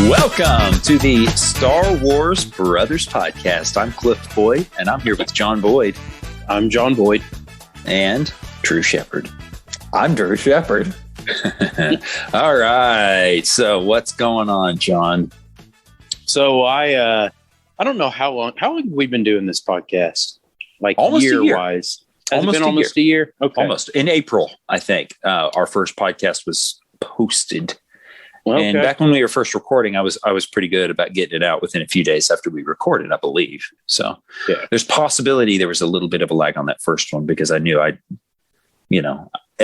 Welcome to the Star Wars Brothers podcast. I'm Cliff Boyd, and I'm here with John Boyd. I'm John Boyd. And Drew Shepard. I'm Drew Shepard. All right. So what's going on, John? So I don't know how long have we been doing this podcast? Like almost year-wise. Has it been almost a year? Okay. Almost. In April, I think, our first podcast was posted. Okay. And back when we were first recording, I was pretty good about getting it out within a few days after we recorded, I believe. So There's possibility there was a little bit of a lag on that first one because I knew at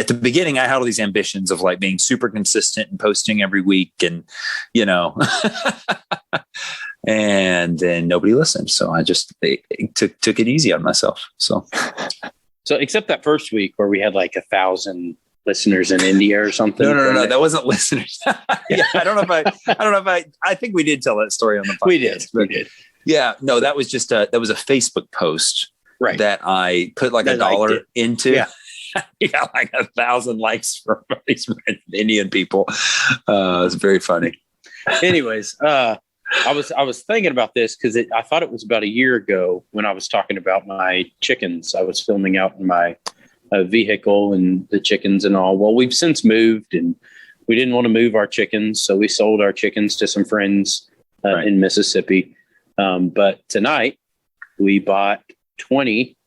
the beginning, I had all these ambitions of like being super consistent and posting every week and, and then nobody listened. So I just took it easy on myself. So except that first week where we had like 1,000 listeners in India or something. No. That wasn't listeners. Yeah. I don't know if I think we did tell that story on the podcast. We did. Yeah. No, that was just that was a Facebook post that I put like $1 into. Yeah. You got like 1,000 likes from these Indian people. It's very funny. Anyways, I was thinking about this because I thought it was about a year ago when I was talking about my chickens. I was filming out in my vehicle and the chickens and all. Well, we've since moved and we didn't want to move our chickens. So we sold our chickens to some friends in Mississippi. But tonight we bought 20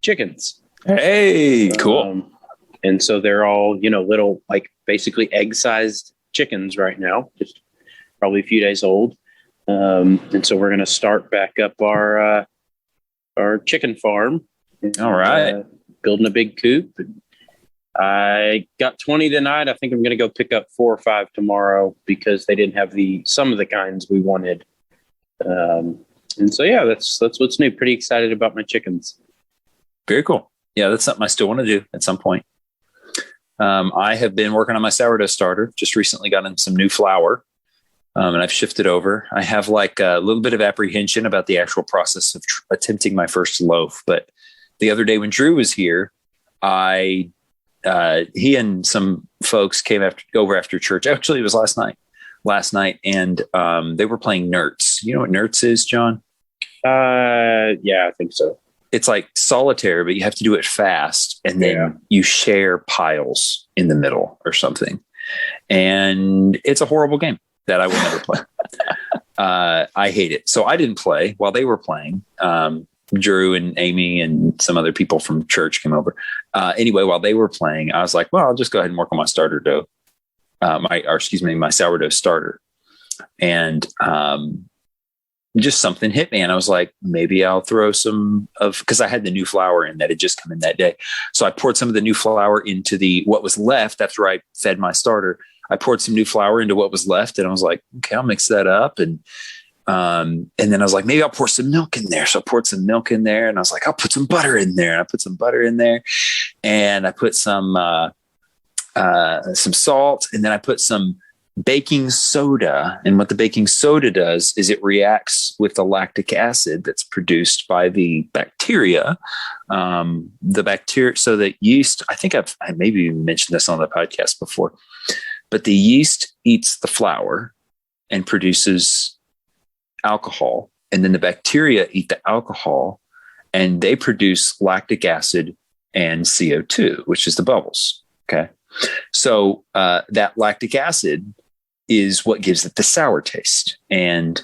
chickens. Hey, cool. And so they're all, little, like basically egg sized chickens right now, just probably a few days old. And so we're going to start back up our chicken farm. All right. Building a big coop. I got 20 tonight. I think I'm going to go pick up 4 or 5 tomorrow because they didn't have some of the kinds we wanted. And so, that's what's new. Pretty excited about my chickens. Very cool. Yeah, that's something I still want to do at some point. I have been working on my sourdough starter. Just recently got in some new flour, and I've shifted over. I have like a little bit of apprehension about the actual process of attempting my first loaf. But the other day when Drew was here, he and some folks came over after church. Actually, it was last night, and they were playing Nerds. You know what Nerds is, John? Yeah, I think so. It's like solitaire, but you have to do it fast. And then you share piles in the middle or something. And it's a horrible game that I will never play. I hate it. So I didn't play while they were playing. Drew and Amy and some other people from church came over. Anyway, while they were playing, I was like, well, I'll just go ahead and work on my starter dough. My sourdough starter. And, just something hit me and I was like, maybe I'll throw because I had the new flour in that had just come in that day. So I poured some of the new flour into what was left after I fed my starter. I poured some new flour into what was left and I was like, okay, I'll mix that up. And then I was like, maybe I'll pour some milk in there. So I poured some milk in there and I was like, I'll put some butter in there. And I put some butter in there and I put some salt and then I put some baking soda. And what the baking soda does is it reacts with the lactic acid that's produced by the bacteria. So the yeast, I think I maybe even mentioned this on the podcast before, but the yeast eats the flour and produces alcohol. And then the bacteria eat the alcohol and they produce lactic acid and CO2, which is the bubbles. Okay. So that lactic acid is what gives it the sour taste. And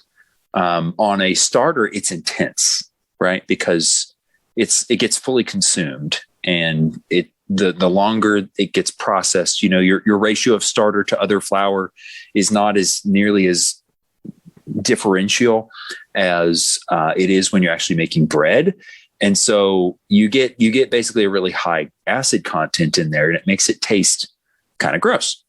on a starter, it's intense, right? Because it gets fully consumed and the longer it gets processed, your ratio of starter to other flour is not as nearly as differential as it is when you're actually making bread. And so you get basically a really high acid content in there and it makes it taste kind of gross.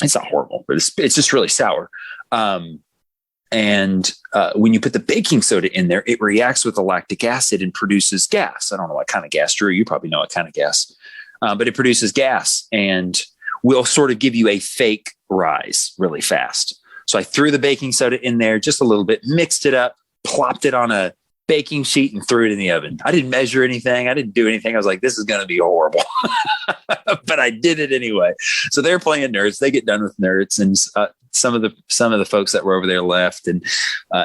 It's not horrible, but it's just really sour. And when you put the baking soda in there, it reacts with the lactic acid and produces gas. I don't know what kind of gas, Drew. You probably know what kind of gas. But it produces gas and will sort of give you a fake rise really fast. So I threw the baking soda in there just a little bit, mixed it up, plopped it on a baking sheet and threw it in the oven. I didn't measure anything. I didn't do anything. I was like, this is going to be horrible. But I did it anyway. So they're playing Nerds. They get done with Nerds. And some of the folks that were over there left. And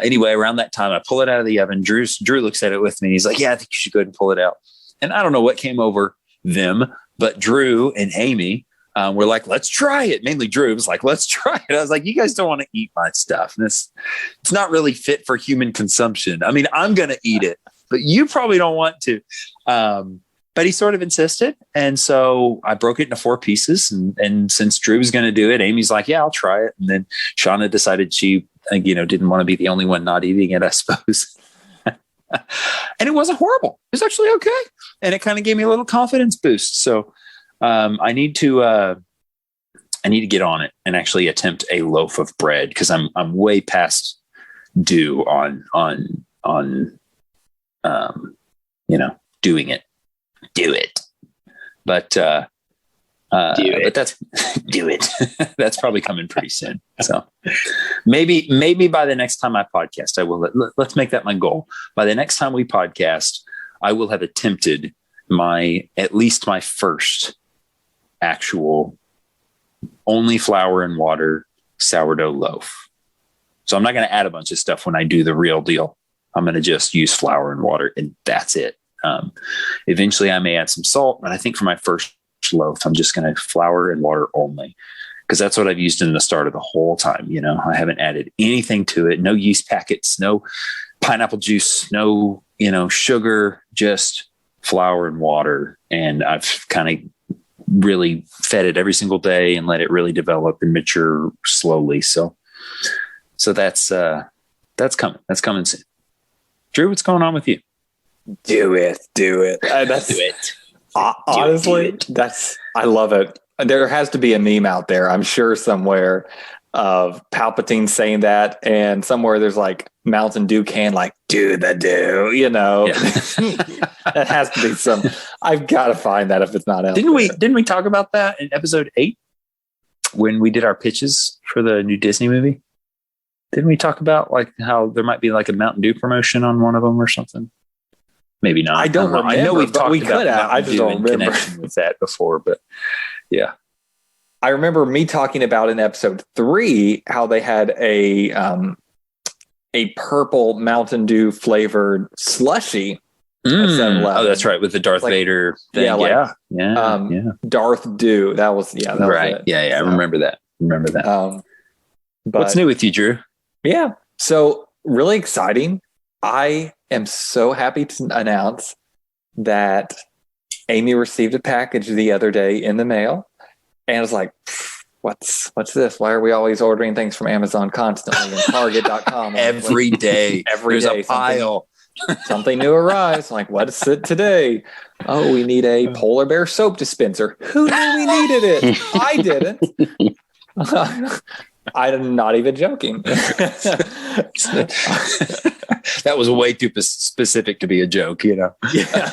anyway, around that time, I pull it out of the oven. Drew looks at it with me. And he's like, yeah, I think you should go ahead and pull it out. And I don't know what came over them, but Drew and Amy were like, let's try it. Mainly Drew was like, let's try it. I was like, you guys don't want to eat my stuff. And it's not really fit for human consumption. I mean, I'm going to eat it, but you probably don't want to. But he sort of insisted. And so I broke it into 4 pieces. And since Drew was going to do it, Amy's like, yeah, I'll try it. And then Shauna decided she, didn't want to be the only one not eating it, I suppose. And it wasn't horrible. It was actually okay. And it kind of gave me a little confidence boost. So I need to get on it and actually attempt a loaf of bread, because I'm way past due on doing it. Do it. But do it. But that's do it. That's probably coming pretty soon. So maybe by the next time I podcast, I will. Let's make that my goal. By the next time we podcast, I will have attempted at least my first actual only flour and water sourdough loaf. So I'm not going to add a bunch of stuff when I do the real deal. I'm going to just use flour and water, and that's it. Eventually I may add some salt, but I think for my first loaf, I'm just going to flour and water only, because that's what I've used in the starter the whole time. I haven't added anything to it. No yeast packets, no pineapple juice, no, sugar, just flour and water. And I've kind of really fed it every single day and let it really develop and mature slowly. So that's coming. That's coming soon. Drew, what's going on with you? Do it. Do it. Honestly, I love it. There has to be a meme out there, I'm sure, somewhere of Palpatine saying that, and somewhere there's like Mountain Dew can like do the do, Yeah. That has to be some. I've got to find that if it's not out. Didn't we talk about that in episode 8 when we did our pitches for the new Disney movie? Didn't we talk about like how there might be like a Mountain Dew promotion on one of them or something? Maybe not. I don't remember. I know we've talked about Mountain I just Dew don't remember with that before, but yeah. I remember me talking about in episode 3 how they had a purple Mountain Dew flavored slushy. Oh, that's right, with the Darth Vader thing. Yeah, Darth Dew. That was right. Was yeah. I remember that. But what's new with you, Drew? Yeah, so really exciting. I am so happy to announce that Amy received a package the other day in the mail, and I was like, what's this? Why are we always ordering things from Amazon constantly and Target.com? Every day. There's a pile. Something new arrives. I'm like, what is it today? Oh, we need a polar bear soap dispenser. Who knew we needed it? I didn't. I'm not even joking. That was way too specific to be a joke, Yeah.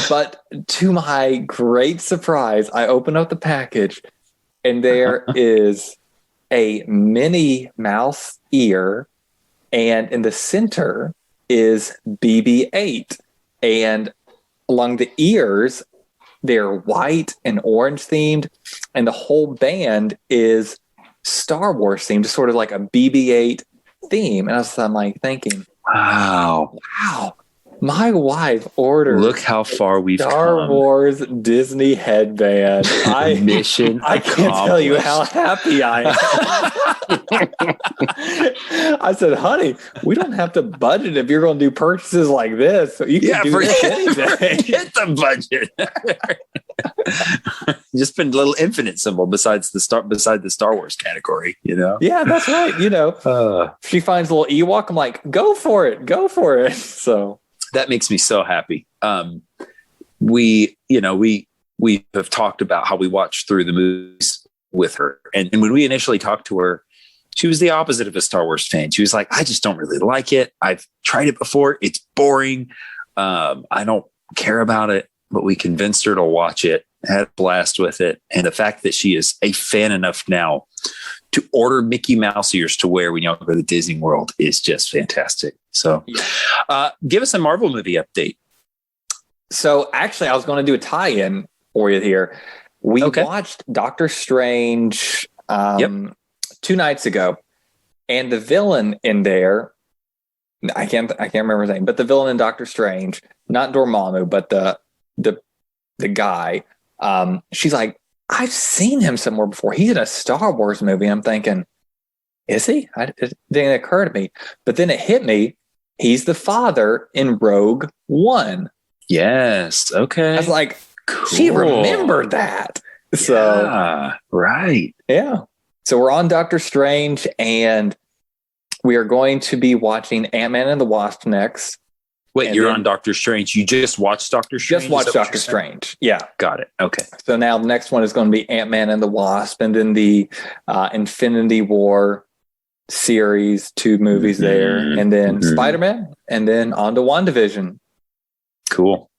But to my great surprise, I open up the package and there is a Minnie Mouse ear, and in the center is BB-8. And along the ears, they're white and orange themed, and the whole band is Star Wars themed, just sort of like a BB-8 theme. And I'm like thinking, wow, my wife ordered. Look how far we've come. Star Wars Disney headband. Mission. I can't tell you how happy I am. I said, honey, we don't have to budget if you're going to do purchases like this. So you can do this any day. Forget the budget. Just put a little infinite symbol beside the Star Wars category, Yeah, that's right. She finds a little Ewok. I'm like, go for it. So that makes me so happy. We have talked about how we watched through the movies with her. And when we initially talked to her, she was the opposite of a Star Wars fan. She was like, I just don't really like it. I've tried it before. It's boring. I don't care about it, but we convinced her to watch it, had a blast with it. And the fact that she is a fan enough now to order Mickey Mouse ears to wear when y'all go to Disney World is just fantastic. So give us a Marvel movie update. So actually, I was going to do a tie-in for you here. We watched Doctor Strange 2 nights ago, and the villain in there, I can't remember his name, but the villain in Doctor Strange, not Dormammu, but the guy. She's like, I've seen him somewhere before. He's in a Star Wars movie. I'm thinking, is he? It didn't occur to me, but then it hit me. He's the father in Rogue One. Yes. Okay. I was like, cool. She remembered that. So right. Yeah. So we're on Doctor Strange, and we are going to be watching Ant-Man and the Wasp next. Wait, you're on Doctor Strange. You just watched Doctor Strange? Just watched Doctor Strange. Yeah. Got it. Okay. So now the next one is going to be Ant-Man and the Wasp, and then the Infinity War series, 2 movies there, and then Spider-Man, and then on to WandaVision. Cool.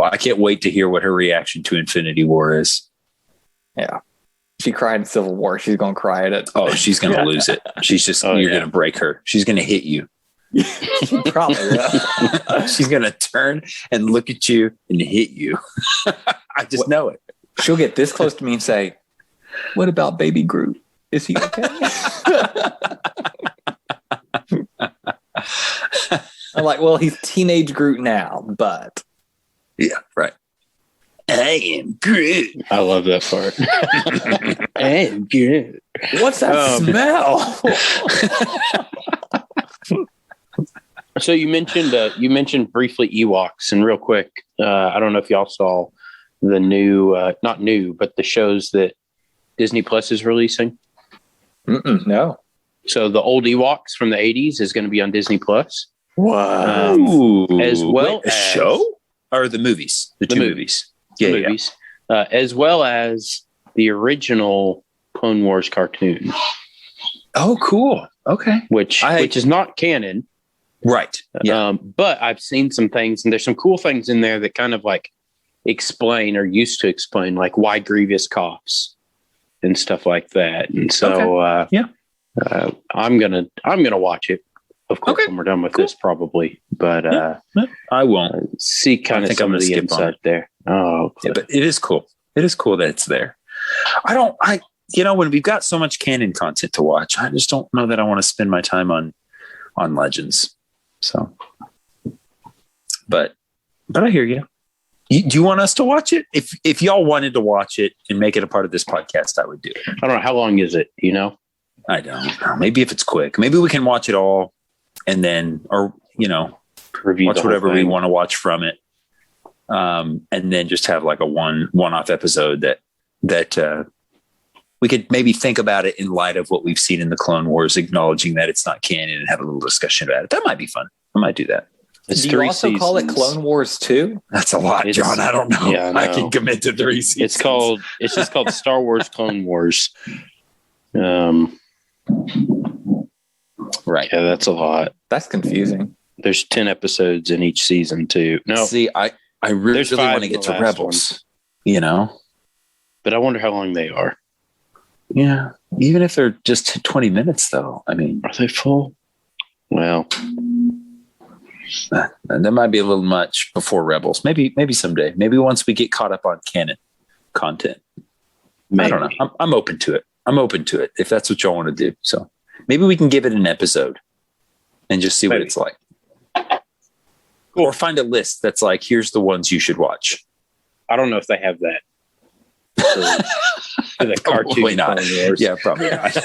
I can't wait to hear what her reaction to Infinity War is. Yeah. She cried in Civil War. She's going to cry at it. Oh, she's going to lose it. She's just, you're going to break her. She's going to hit you. Probably. Yeah. She's going to turn and look at you and hit you. I just know it. She'll get this close to me and say, what about baby Groot? Is he okay? I'm like, well, he's teenage Groot now, but. Yeah, right. I am Groot. I love that part. I am Groot. What's that smell? So you mentioned briefly Ewoks, and real quick, I don't know if y'all saw the new, not new, but the shows that Disney Plus is releasing. No. So the old Ewoks from the 80s is going to be on Disney Plus. Wow. As well as a show or the movies, the 2 movies. Movies, as well as the original Clone Wars cartoon. Oh, cool. Okay. Which is not canon. Right. Yeah. But I've seen some things, and there's some cool things in there that kind of like explain or used to explain like why Grievous coughs and stuff like that. And so I'm gonna watch it. Of course, when we're done with this, probably. But I won't see kind of some of the insight there. Oh, yeah, but it is cool. It is cool that it's there. When we've got so much canon content to watch, I just don't know that I want to spend my time on Legends. So, but I hear you. Do you want us to watch it? If y'all wanted to watch it and make it a part of this podcast, I would do it. I don't know. How long is it? You know? I don't know. Maybe if it's quick, maybe we can watch it all and then, review watch whatever we want to watch from it. And then just have like a one-off episode that we could maybe think about it in light of what we've seen in the Clone Wars, acknowledging that it's not canon, and have a little discussion about it. That might be fun. I might do that. Do you also call it Clone Wars 2? That's a lot, John. I don't know. Yeah, I can commit to 3 seasons. It's just called Star Wars Clone Wars. Right. Yeah, that's a lot. That's confusing. There's 10 episodes in each season too. No, see, I really want to get to Rebels, but I wonder how long they are. Yeah. Even if they're just 20 minutes though. I mean, are they full? Well, that might be a little much before Rebels. Maybe someday. Maybe once we get caught up on canon content. Maybe. I don't know. I'm open to it. If that's what y'all want to do. So maybe we can give it an episode and just see what it's like. Or find a list that's like, here's the ones you should watch. I don't know if they have that. For the cartoon. Probably not. Yeah, probably not.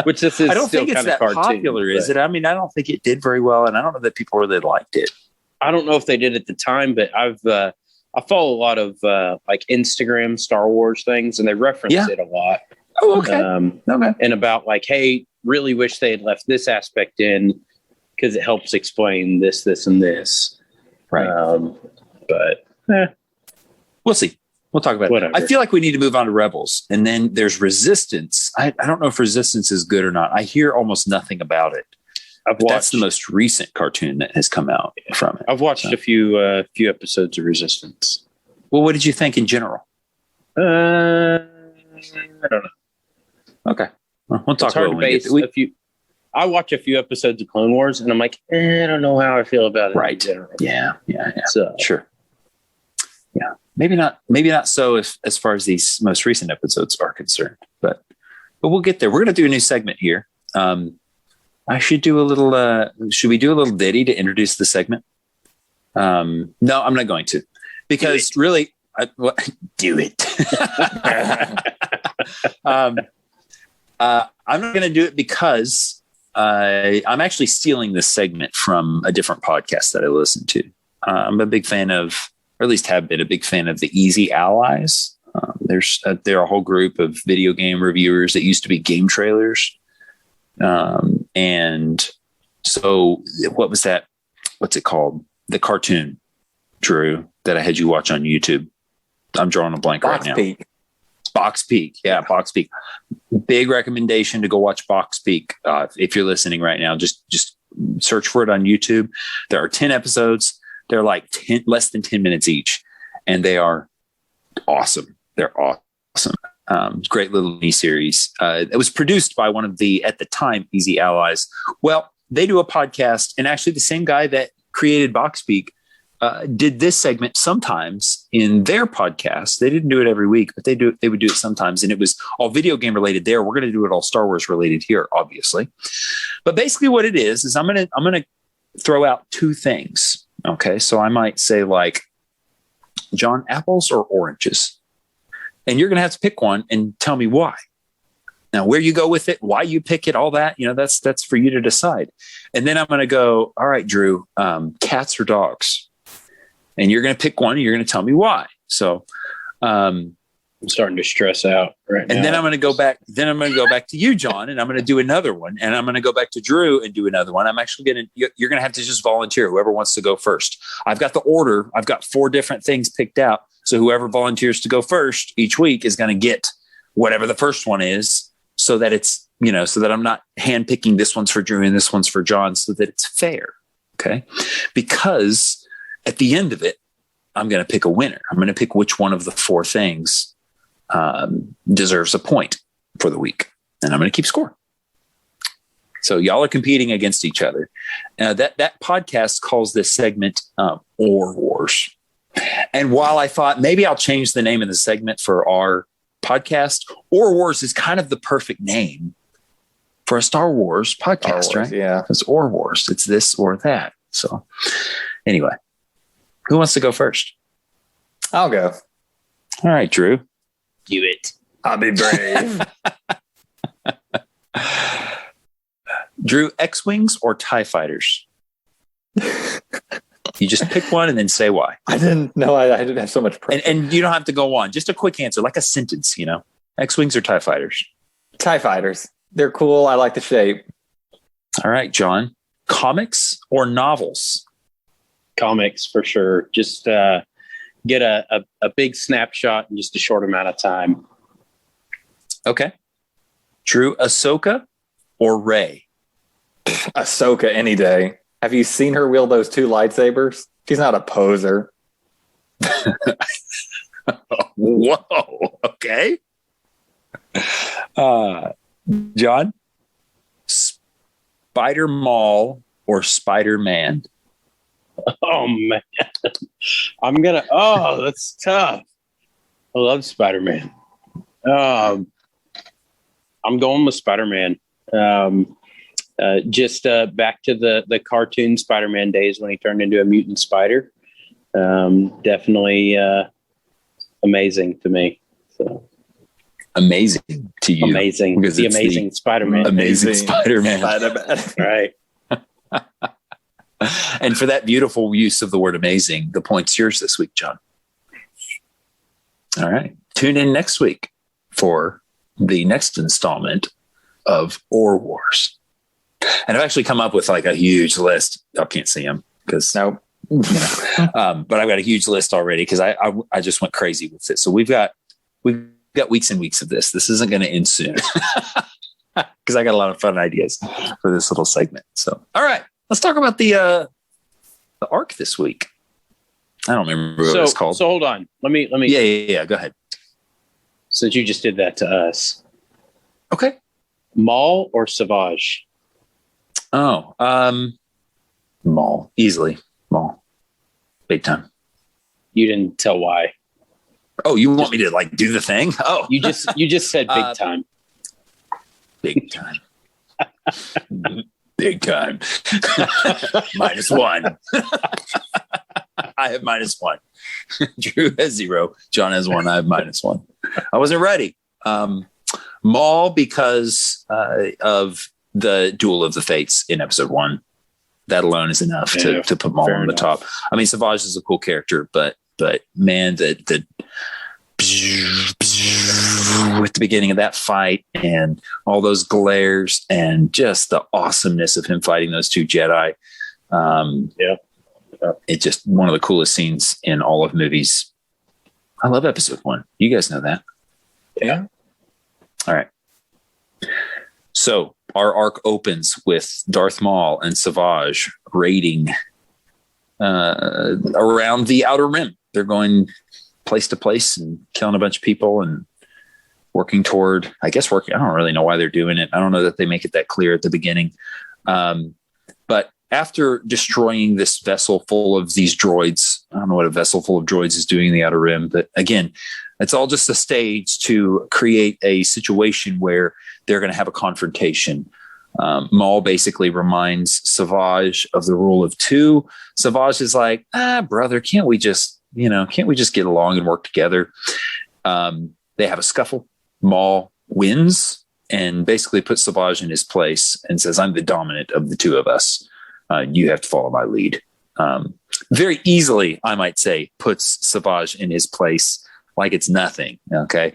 Which this is I don't still think it's kind of that cartoon, popular, is it? I mean, I don't think it did very well, and I don't know that people really liked it. I don't know if they did at the time, but I follow a lot of like Instagram Star Wars things, and they reference it a lot. Oh, okay. Okay. And about like, hey, really wish they had left this aspect in because it helps explain this, and this. Right. But we'll see. We'll talk about Whatever. it. I feel like we need to move on to Rebels. And then there's Resistance. I don't know if Resistance is good or not. I hear almost nothing about it. That's the most recent cartoon that has come out from it. I've watched a few episodes of Resistance. Well, what did you think in general? I don't know. Okay. Well, we'll talk about it. I watch a few episodes of Clone Wars, and I'm like, I don't know how I feel about it. Right. In general. Yeah. So, sure. Yeah. Maybe not so as far as these most recent episodes are concerned, but but we'll get there. We're going to do a new segment here. I should do a little. Should we do a little ditty to introduce the segment? No, I'm not going to, because really, do it. I'm not going to do it because I'm actually stealing this segment from a different podcast that I listen to. I'm a big fan of, or at least have been a big fan of, the Easy Allies. They're a whole group of video game reviewers that used to be game trailers. And so what was that? What's it called? The cartoon, Drew, that I had you watch on YouTube. I'm drawing a blank right now. Peak. Box Peak. Yeah, Box Peak. Big recommendation to go watch Box Peak. If you're listening right now, just search for it on YouTube. There are 10 episodes. They're like less than 10 minutes each. And they are awesome. They're awesome. Great little mini series. It was produced by one of the, at the time, Easy Allies. Well, they do a podcast, and actually the same guy that created Box Peak did this segment sometimes in their podcast. They didn't do it every week, but they would do it sometimes, and it was all video game related there. We're going to do it all Star Wars related here, obviously. But basically what it is I'm going to throw out two things. Okay. So I might say, like, John, apples or oranges? And you're going to have to pick one and tell me why. Now, where you go with it, why you pick it, all that, that's for you to decide. And then I'm going to go, all right, Drew, cats or dogs? And you're going to pick one and you're going to tell me why. So I'm starting to stress out right now. And then I'm going to go back. Then I'm going to go back to you, John, and I'm going to do another one. And I'm going to go back to Drew and do another one. I'm actually you're going to have to just volunteer, whoever wants to go first. I've got the order. I've got 4 different things picked out. So whoever volunteers to go first each week is going to get whatever the first one is, so that it's, so that I'm not handpicking this one's for Drew and this one's for John, so that it's fair. Okay. Because at the end of it, I'm going to pick a winner. I'm going to pick which one of the 4 things deserves a point for the week. And I'm going to keep score. So y'all are competing against each other. That podcast calls this segment Or Wars. And while I thought maybe I'll change the name of the segment for our podcast, Or Wars is kind of the perfect name for a Star Wars podcast, Star Wars, right? Yeah. It's Or Wars. It's this or that. So anyway, who wants to go first? I'll go. All right, Drew. Do it. I'll be brave. Drew, X-Wings or TIE Fighters? You just pick one and then say why. I didn't know I didn't have so much pressure. And you don't have to go on. Just a quick answer, like a sentence, X-Wings or TIE Fighters? TIE Fighters. They're cool. I like the shape. All right, John. Comics or novels? Comics, for sure. Just get a big snapshot in just a short amount of time. Okay. Drew, Ahsoka or Rey? Ahsoka any day. Have you seen her wield those 2 lightsabers? She's not a poser. Whoa. Okay. John, Spider Mall or Spider-Man? Oh, man. That's tough. I love Spider-Man. I'm going with Spider-Man. Just back to the cartoon Spider-Man days when he turned into a mutant spider. Definitely amazing to me. So amazing to you. Amazing. The amazing Spider-Man. Amazing Spider-Man. Right. And for that beautiful use of the word amazing, the point's yours this week, John. All right. Tune in next week for the next installment of Or Wars. And I've actually come up with like a huge list. I can't see them because nope. But I've got a huge list already because I just went crazy with it. So we've got weeks and weeks of this. This isn't going to end soon because I got a lot of fun ideas for this little segment. So, all right, let's talk about the arc this week. I don't remember what it's called. So hold on. Let me. Yeah. Go ahead. Since you just did that to us. Okay. Maul or Savage? Oh, Maul. Easily. Maul. Big time. You didn't tell why. Oh, you want me to like do the thing? Oh, you just said big time. Big time. Big time. -1. I have -1. Drew has 0. John has 1. I have -1. I wasn't ready. Maul, because of the Duel of the Fates in episode 1. That alone is enough to put Maul on the top. I mean, Savage is a cool character, but man, the with the beginning of that fight and all those glares and just the awesomeness of him fighting those 2 Jedi. It's just one of the coolest scenes in all of movies. I love episode 1. You guys know that. Yeah. All right. So our arc opens with Darth Maul and Savage raiding around the Outer Rim. They're going place to place and killing a bunch of people and working toward, I don't really know why they're doing it. I don't know that they make it that clear at the beginning. But after destroying this vessel full of these droids, I don't know what a vessel full of droids is doing in the Outer Rim, but again, it's all just a stage to create a situation where they're going to have a confrontation. Maul basically reminds Savage of the rule of 2. Savage is like, brother, can't we just get along and work together? They have a scuffle. Maul wins and basically puts Savage in his place and says, I'm the dominant of the 2 of us. You have to follow my lead. Very easily, I might say, puts Savage in his place like it's nothing. Okay.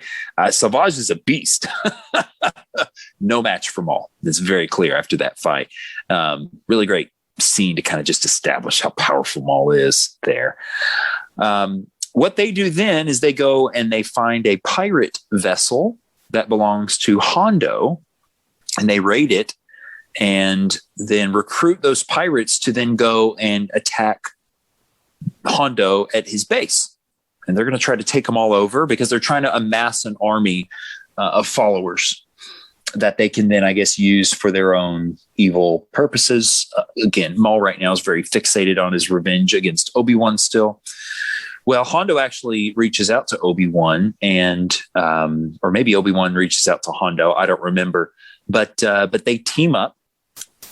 Savage is a beast. No match for Maul. It's very clear after that fight. Really great scene to kind of just establish how powerful Maul is there. What they do then is they go and they find a pirate vessel that belongs to Hondo, and they raid it and then recruit those pirates to then go and attack Hondo at his base. And they're going to try to take them all over because they're trying to amass an army of followers that they can then, I guess, use for their own evil purposes. Again, Maul right now is very fixated on his revenge against Obi-Wan still. Well, Hondo actually reaches out to Obi-Wan and, or maybe Obi-Wan reaches out to Hondo. I don't remember, but they team up.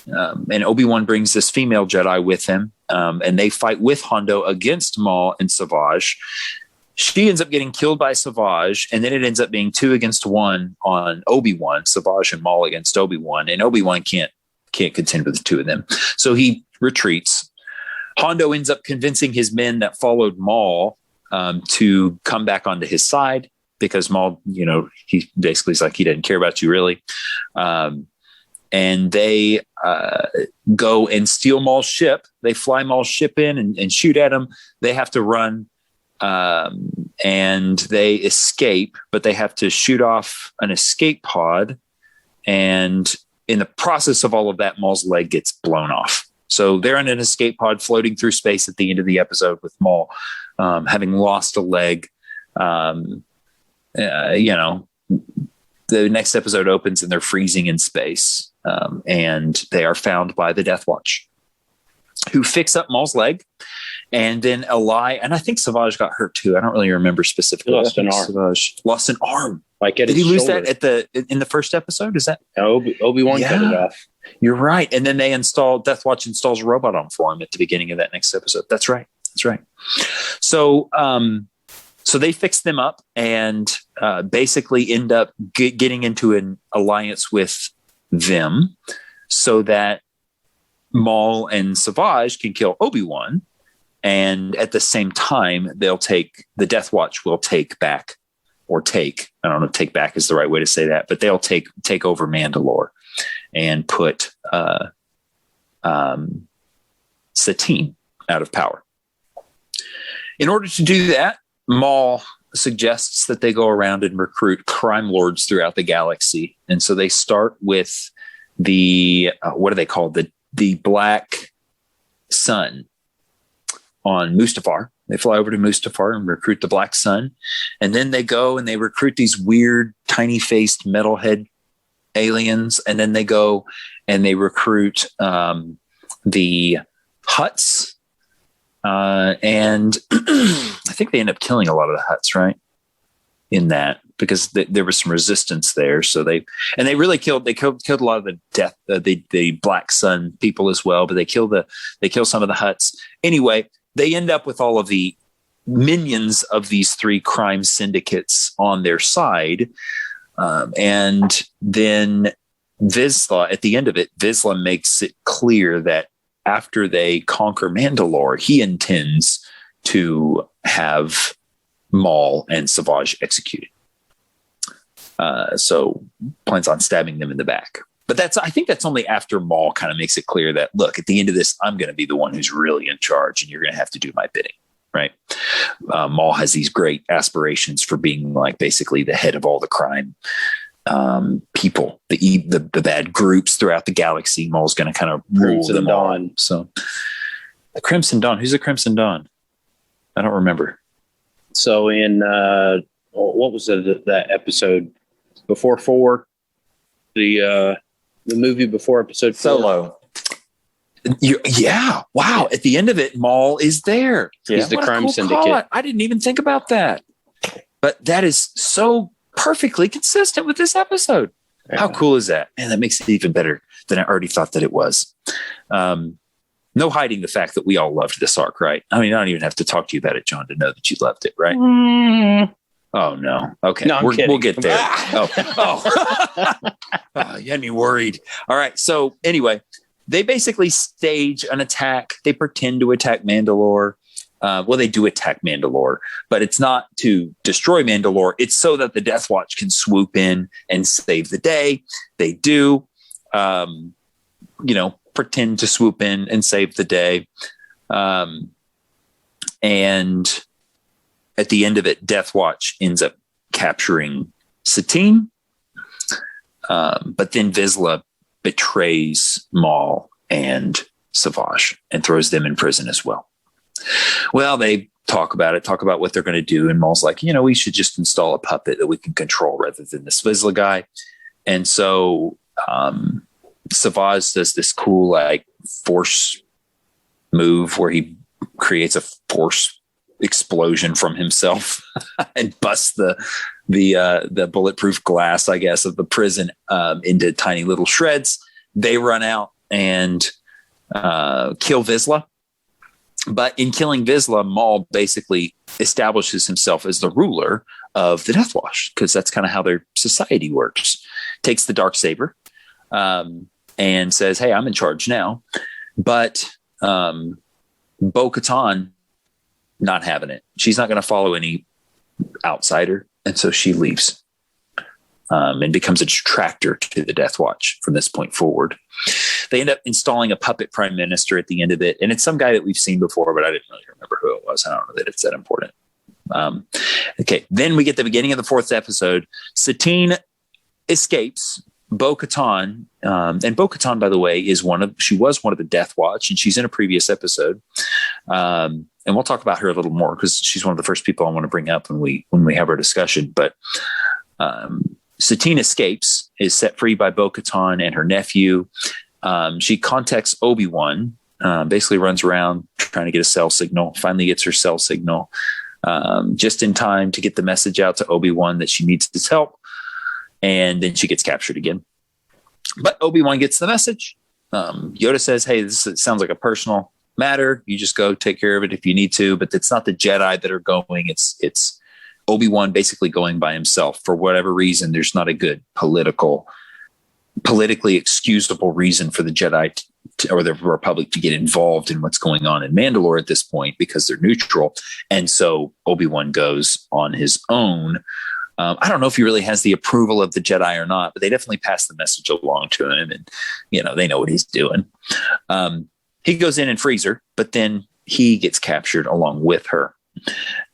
And Obi-Wan brings this female Jedi with him, and they fight with Hondo against Maul and Savage. She ends up getting killed by Savage, and then it ends up being 2 against 1 on Obi-Wan, Savage and Maul against Obi-Wan, and Obi-Wan can't contend with the 2 of them. So he retreats. Hondo ends up convincing his men that followed Maul to come back onto his side because Maul, he basically is like, he doesn't care about you really. And they go and steal Maul's ship. They fly Maul's ship in and shoot at him. They have to run and they escape, but they have to shoot off an escape pod. And in the process of all of that, Maul's leg gets blown off. So they're in an escape pod floating through space at the end of the episode with Maul having lost a leg. The next episode opens and they're freezing in space. And they are found by the Death Watch, who fix up Maul's leg. And then and I think Savage got hurt too. I don't really remember specifically. Lost an arm. Savage lost an arm. Like did he lose that in the first episode? Is that Obi-Wan cut it off? You're right. And then Death Watch installs a robot arm for him at the beginning of that next episode. That's right. So, so they fix them up and basically end up getting into an alliance with them so that Maul and Savage can kill Obi-Wan. And at the same time, the Death Watch will take back. I don't know if take back is the right way to say that, but they'll take over Mandalore and put Satine out of power. In order to do that, Maul suggests that they go around and recruit crime lords throughout the galaxy. And so they start with the, what are they called? The Black Sun on Mustafar. They fly over to Mustafar and recruit the Black Sun. And then they go and they recruit these weird, tiny-faced metalhead aliens. And then they go and they recruit the Hutts. And I think they end up killing a lot of the Hutts, right? In that. because there was some resistance there. So they really killed a lot of the Black Sun people as well, but they kill some of the Hutts. Anyway, they end up with all of the minions of these three crime syndicates on their side. And then Vizsla, at the end of it, Vizsla makes it clear that after they conquer Mandalore, he intends to have Maul and Savage executed. So plans on stabbing them in the back. But I think that's only after Maul kind of makes it clear that, look, at the end of this, I'm going to be the one who's really in charge, and you're going to have to do my bidding. Right. Maul has these great aspirations for being like basically the head of all the crime people, the bad groups throughout the galaxy. Maul's going to kind of rule them all. So the Crimson Dawn. Who's the Crimson Dawn? I don't remember. So in what was that episode before 4? The movie before episode 4? Solo. Yeah. Wow. At the end of it, Maul is there. Yeah. He's the crime syndicate. I didn't even think about that. But that is so perfectly consistent with this episode. Yeah. How cool is that? And that makes it even better than I already thought that it was. No hiding the fact that we all loved this arc, right? I mean, I don't even have to talk to you about it, John, to know that you loved it, right? Oh, no. Okay. No, we'll get there. You had me worried. All right. So anyway, they basically stage an attack. They pretend to attack Mandalore. They do attack Mandalore, but it's not to destroy Mandalore. It's so that the Death Watch can swoop in and save the day. They do, pretend to swoop in and save the day. And at the end of it, Death Watch ends up capturing Satine. But then Vizsla betrays Maul and Savage and throws them in prison as well. Well, they talk about what they're going to do. And Maul's like, we should just install a puppet that we can control rather than this Vizsla guy. And so Savage does this cool force move where he creates a force explosion from himself and busts the bulletproof glass, I guess, of the prison into tiny little shreds. They run out and kill Vizsla. But in killing Vizsla, Maul basically establishes himself as the ruler of the Death Watch, because that's kind of how their society works. Takes the Darksaber and says, hey, I'm in charge now. But Bo-Katan, not having it. She's not going to follow any outsider. And so she leaves and becomes a detractor to the Death Watch from this point forward. They end up installing a puppet prime minister at the end of it. And it's some guy that we've seen before, but I didn't really remember who it was. I don't know that it's that important. Okay. Then we get the beginning of the 4th episode. Satine escapes Bo-Katan. And Bo-Katan, by the way, she was one of the Death Watch, and she's in a previous episode. And we'll talk about her a little more because she's one of the first people I want to bring up when we have our discussion. But Satine escapes, is set free by Bo-Katan and her nephew. She contacts Obi-Wan, basically runs around trying to get a cell signal, finally gets her cell signal just in time to get the message out to Obi-Wan that she needs his help. And then she gets captured again. But Obi-Wan gets the message. Yoda says, hey, this sounds like a personal matter. You just go take care of it if you need to. But it's not the Jedi that are going. It's Obi-Wan basically going by himself. For whatever reason, there's not a good politically excusable reason for the Jedi or the Republic to get involved in what's going on in Mandalore at this point because they're neutral. And so Obi-Wan goes on his own. I don't know if he really has the approval of the Jedi or not, but they definitely pass the message along to him, and they know what he's doing. He goes in and frees her, but then he gets captured along with her,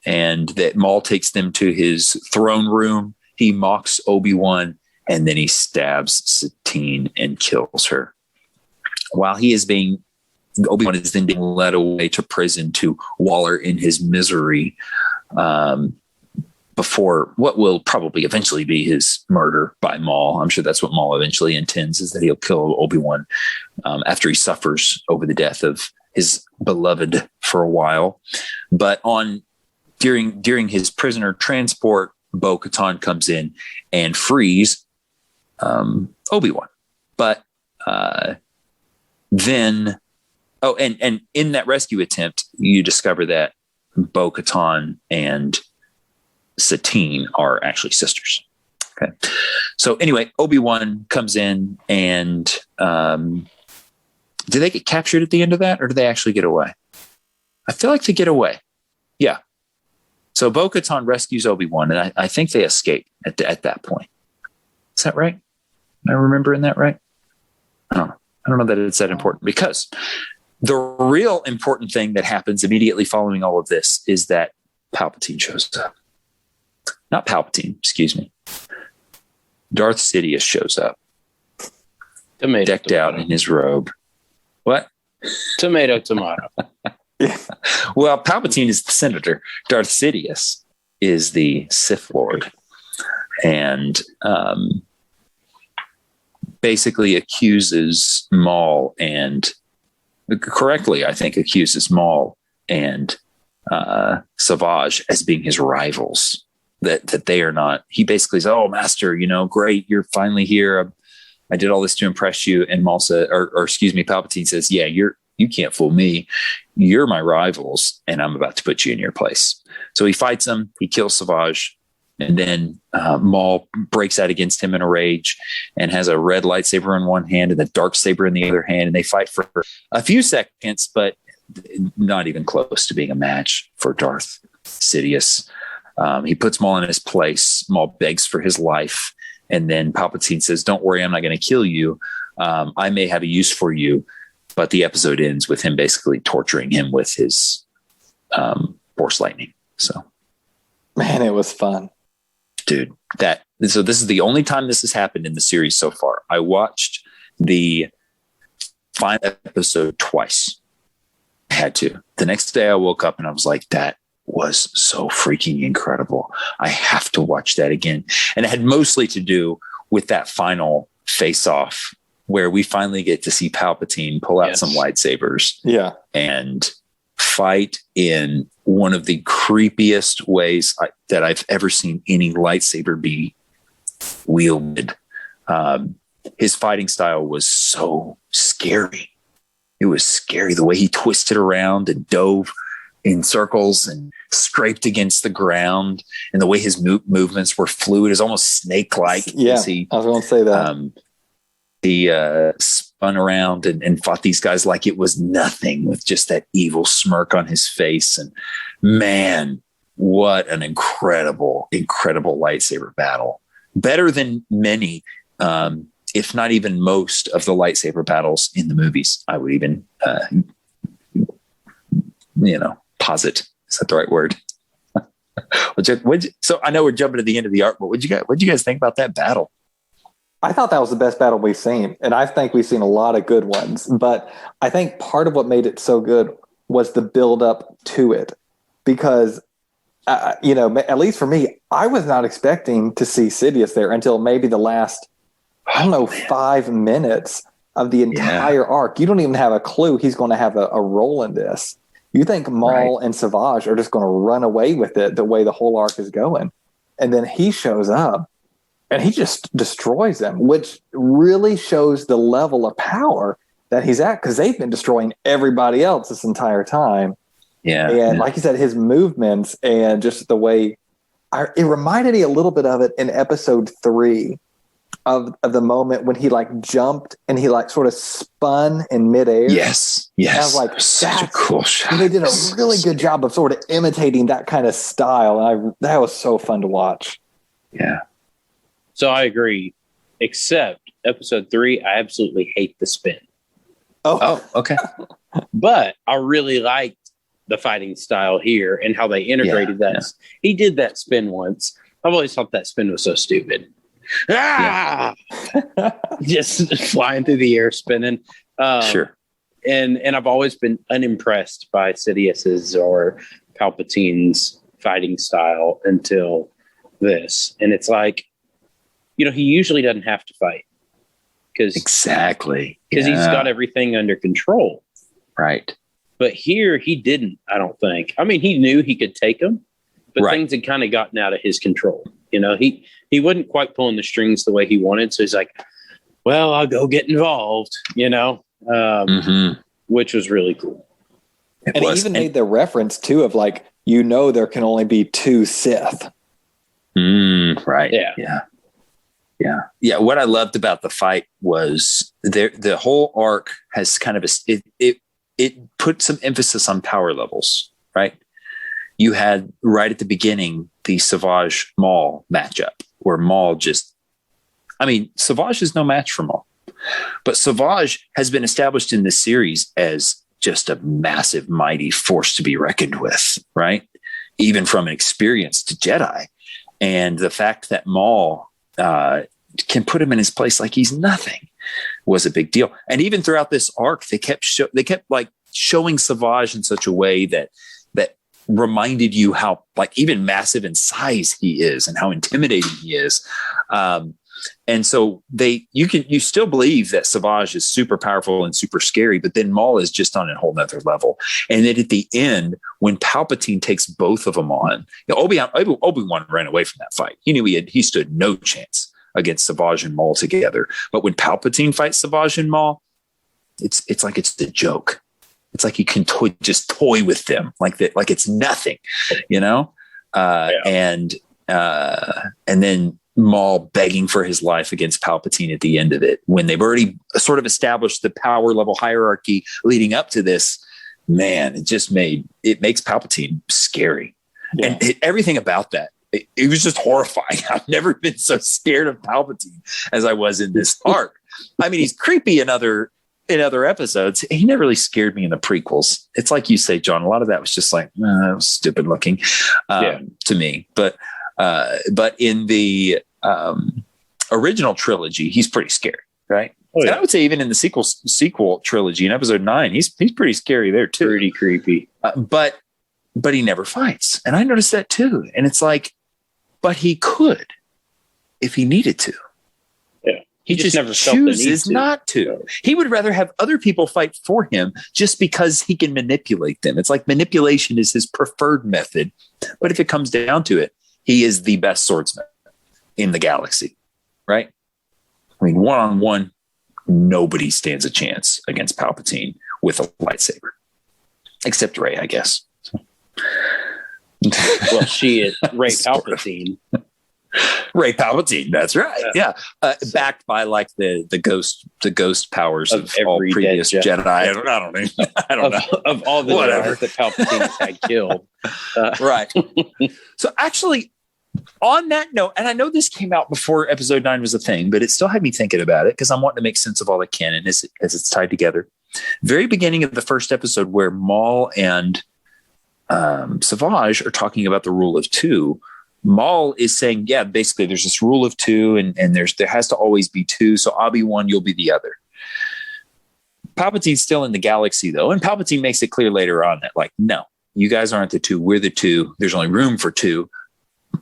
and that Maul takes them to his throne room. He mocks Obi-Wan, and then he stabs Satine and kills her. While Obi-Wan is then being led away to prison to wallow in his misery. Before what will probably eventually be his murder by Maul. I'm sure that's what Maul eventually intends, is that he'll kill Obi-Wan after he suffers over the death of his beloved for a while. But during his prisoner transport, Bo-Katan comes in and frees Obi-Wan. But then, and in that rescue attempt, you discover that Bo-Katan and Satine are actually sisters. Okay. So anyway, Obi-Wan comes in and do they get captured at the end of that, or do they actually get away? I feel like they get away. Yeah. So Bo-Katan rescues Obi-Wan, and I think they escape at that point. Is that right? Am I remembering that right? I don't know. I don't know that it's that important, because the real important thing that happens immediately following all of this is that Palpatine shows up. Not Palpatine, excuse me. Darth Sidious shows up. Decked out in his robe. What? Tomato. Well, Palpatine is the senator. Darth Sidious is the Sith Lord. And basically accuses Maul and correctly, I think, accuses Maul and Savage as being his rivals. That they are not. He basically says, "Oh, Master, great, you're finally here. I did all this to impress you." And Maul said, or excuse me, Palpatine says, "Yeah, you can't fool me. You're my rivals, and I'm about to put you in your place." So he fights him. He kills Savage, and then Maul breaks out against him in a rage and has a red lightsaber in one hand and a dark saber in the other hand, and they fight for a few seconds, but not even close to being a match for Darth Sidious. He puts Maul in his place. Maul begs for his life. And then Palpatine says, "Don't worry, I'm not going to kill you. I may have a use for you." But the episode ends with him basically torturing him with his Force lightning. So, man, it was fun. Dude, so this is the only time this has happened in the series so far. I watched the final episode twice. I had to. The next day I woke up and I was like, that was so freaking incredible. I have to watch that again. And it had mostly to do with that final face-off where we finally get to see Palpatine pull out some lightsabers and fight in one of the creepiest ways that I've ever seen any lightsaber be wielded. His fighting style was so scary. It was scary the way he twisted around and dove in circles and scraped against the ground, and the way his movements were fluid, is almost snake-like. Yeah, I was going to say that. He spun around and fought these guys like it was nothing, with just that evil smirk on his face. And man, what an incredible, incredible lightsaber battle. Better than many, if not even most, of the lightsaber battles in the movies. I would even, posit. Is that the right word? So I know we're jumping to the end of the arc, but what'd you guys think about that battle? I thought that was the best battle we've seen, and I think we've seen a lot of good ones. But I think part of what made it so good was the build up to it, because at least for me, I was not expecting to see Sidious there until maybe the last, 5 minutes of the entire arc. You don't even have a clue he's going to have a role in this. You think Maul and Savage are just going to run away with it the way the whole arc is going. And then he shows up and he just destroys them, which really shows the level of power that he's at, because they've been destroying everybody else this entire time. Yeah. And like you said, his movements and just the way it reminded me a little bit of it in episode 3 of the moment when he jumped and he sort of spun in midair. Yes. And I was like, such a cool shot. And they did a really good job of sort of imitating that kind of style. And that was so fun to watch. Yeah. So I agree, except episode 3, I absolutely hate the spin. Oh, okay. But I really liked the fighting style here and how they integrated that. Yeah. He did that spin once. I've always thought that spin was so stupid. Just flying through the air, spinning. Sure. And I've always been unimpressed by Sidious's or Palpatine's fighting style until this. And it's like, he usually doesn't have to fight. Exactly. Because he's got everything under control. Right. But here he didn't, I don't think. I mean, he knew he could take them, but things had kind of gotten out of his control. You know, he wasn't quite pulling the strings the way he wanted. So he's like, well, I'll go get involved, you know, which was really cool. And he even made the reference too of like, you know, there can only be two Sith. Right. Yeah. Yeah. What I loved about the fight was the whole arc has kind of it put some emphasis on power levels, right? You had right at the beginning the Savage Maul matchup where Maul Savage is no match for Maul, but Savage has been established in this series as just a massive, mighty force to be reckoned with, right? Even from an experienced Jedi. And the fact that Maul can put him in his place like he's nothing was a big deal. And even throughout this arc, they kept like showing Savage in such a way that reminded you how like even massive in size he is and how intimidating he is. And so you still believe that Savage is super powerful and super scary, but then Maul is just on a whole nother level. And then at the end, when Palpatine takes both of them on, Obi-Wan ran away from that fight. He knew he stood no chance against Savage and Maul together. But when Palpatine fights Savage and Maul, it's like it's the joke. It's like you can just toy with them like that, like it's nothing, you know? And then Maul begging for his life against Palpatine at the end of it, when they've already sort of established the power level hierarchy leading up to this, man, it makes Palpatine scary. Yeah. And everything about that, it was just horrifying. I've never been so scared of Palpatine as I was in this arc. I mean, he's creepy in other episodes. He never really scared me in the prequels. It's like you say, John, a lot of that was just like, that was stupid looking to me. But in the original trilogy, he's pretty scary, right? Oh, yeah. And I would say even in the sequel trilogy in episode 9, he's pretty scary there too. Pretty creepy. But he never fights. And I noticed that too. And it's like, but he could if he needed to. Yeah. He just never chooses not to. He would rather have other people fight for him just because he can manipulate them. It's like manipulation is his preferred method. But if it comes down to it, he is the best swordsman in the galaxy, right? I mean, one-on-one, nobody stands a chance against Palpatine with a lightsaber, except Rey, I guess. Well, she is Rey Palpatine. Rey Palpatine, that's right. Yeah, backed by like the ghost powers of all previous Jedi. I don't know of all the Jedi that Palpatine has had killed. Right. So actually, on that note, and I know this came out before Episode 9 was a thing, but it still had me thinking about it because I'm wanting to make sense of all the canon as it's tied together. Very beginning of the first episode, where Maul and Savage are talking about the rule of two. Maul is saying, yeah, basically there's this rule of two and there has to always be two. So I'll be one, you'll be the other. Palpatine's still in the galaxy though. And Palpatine makes it clear later on that like, no, you guys aren't the two. We're the two. There's only room for two.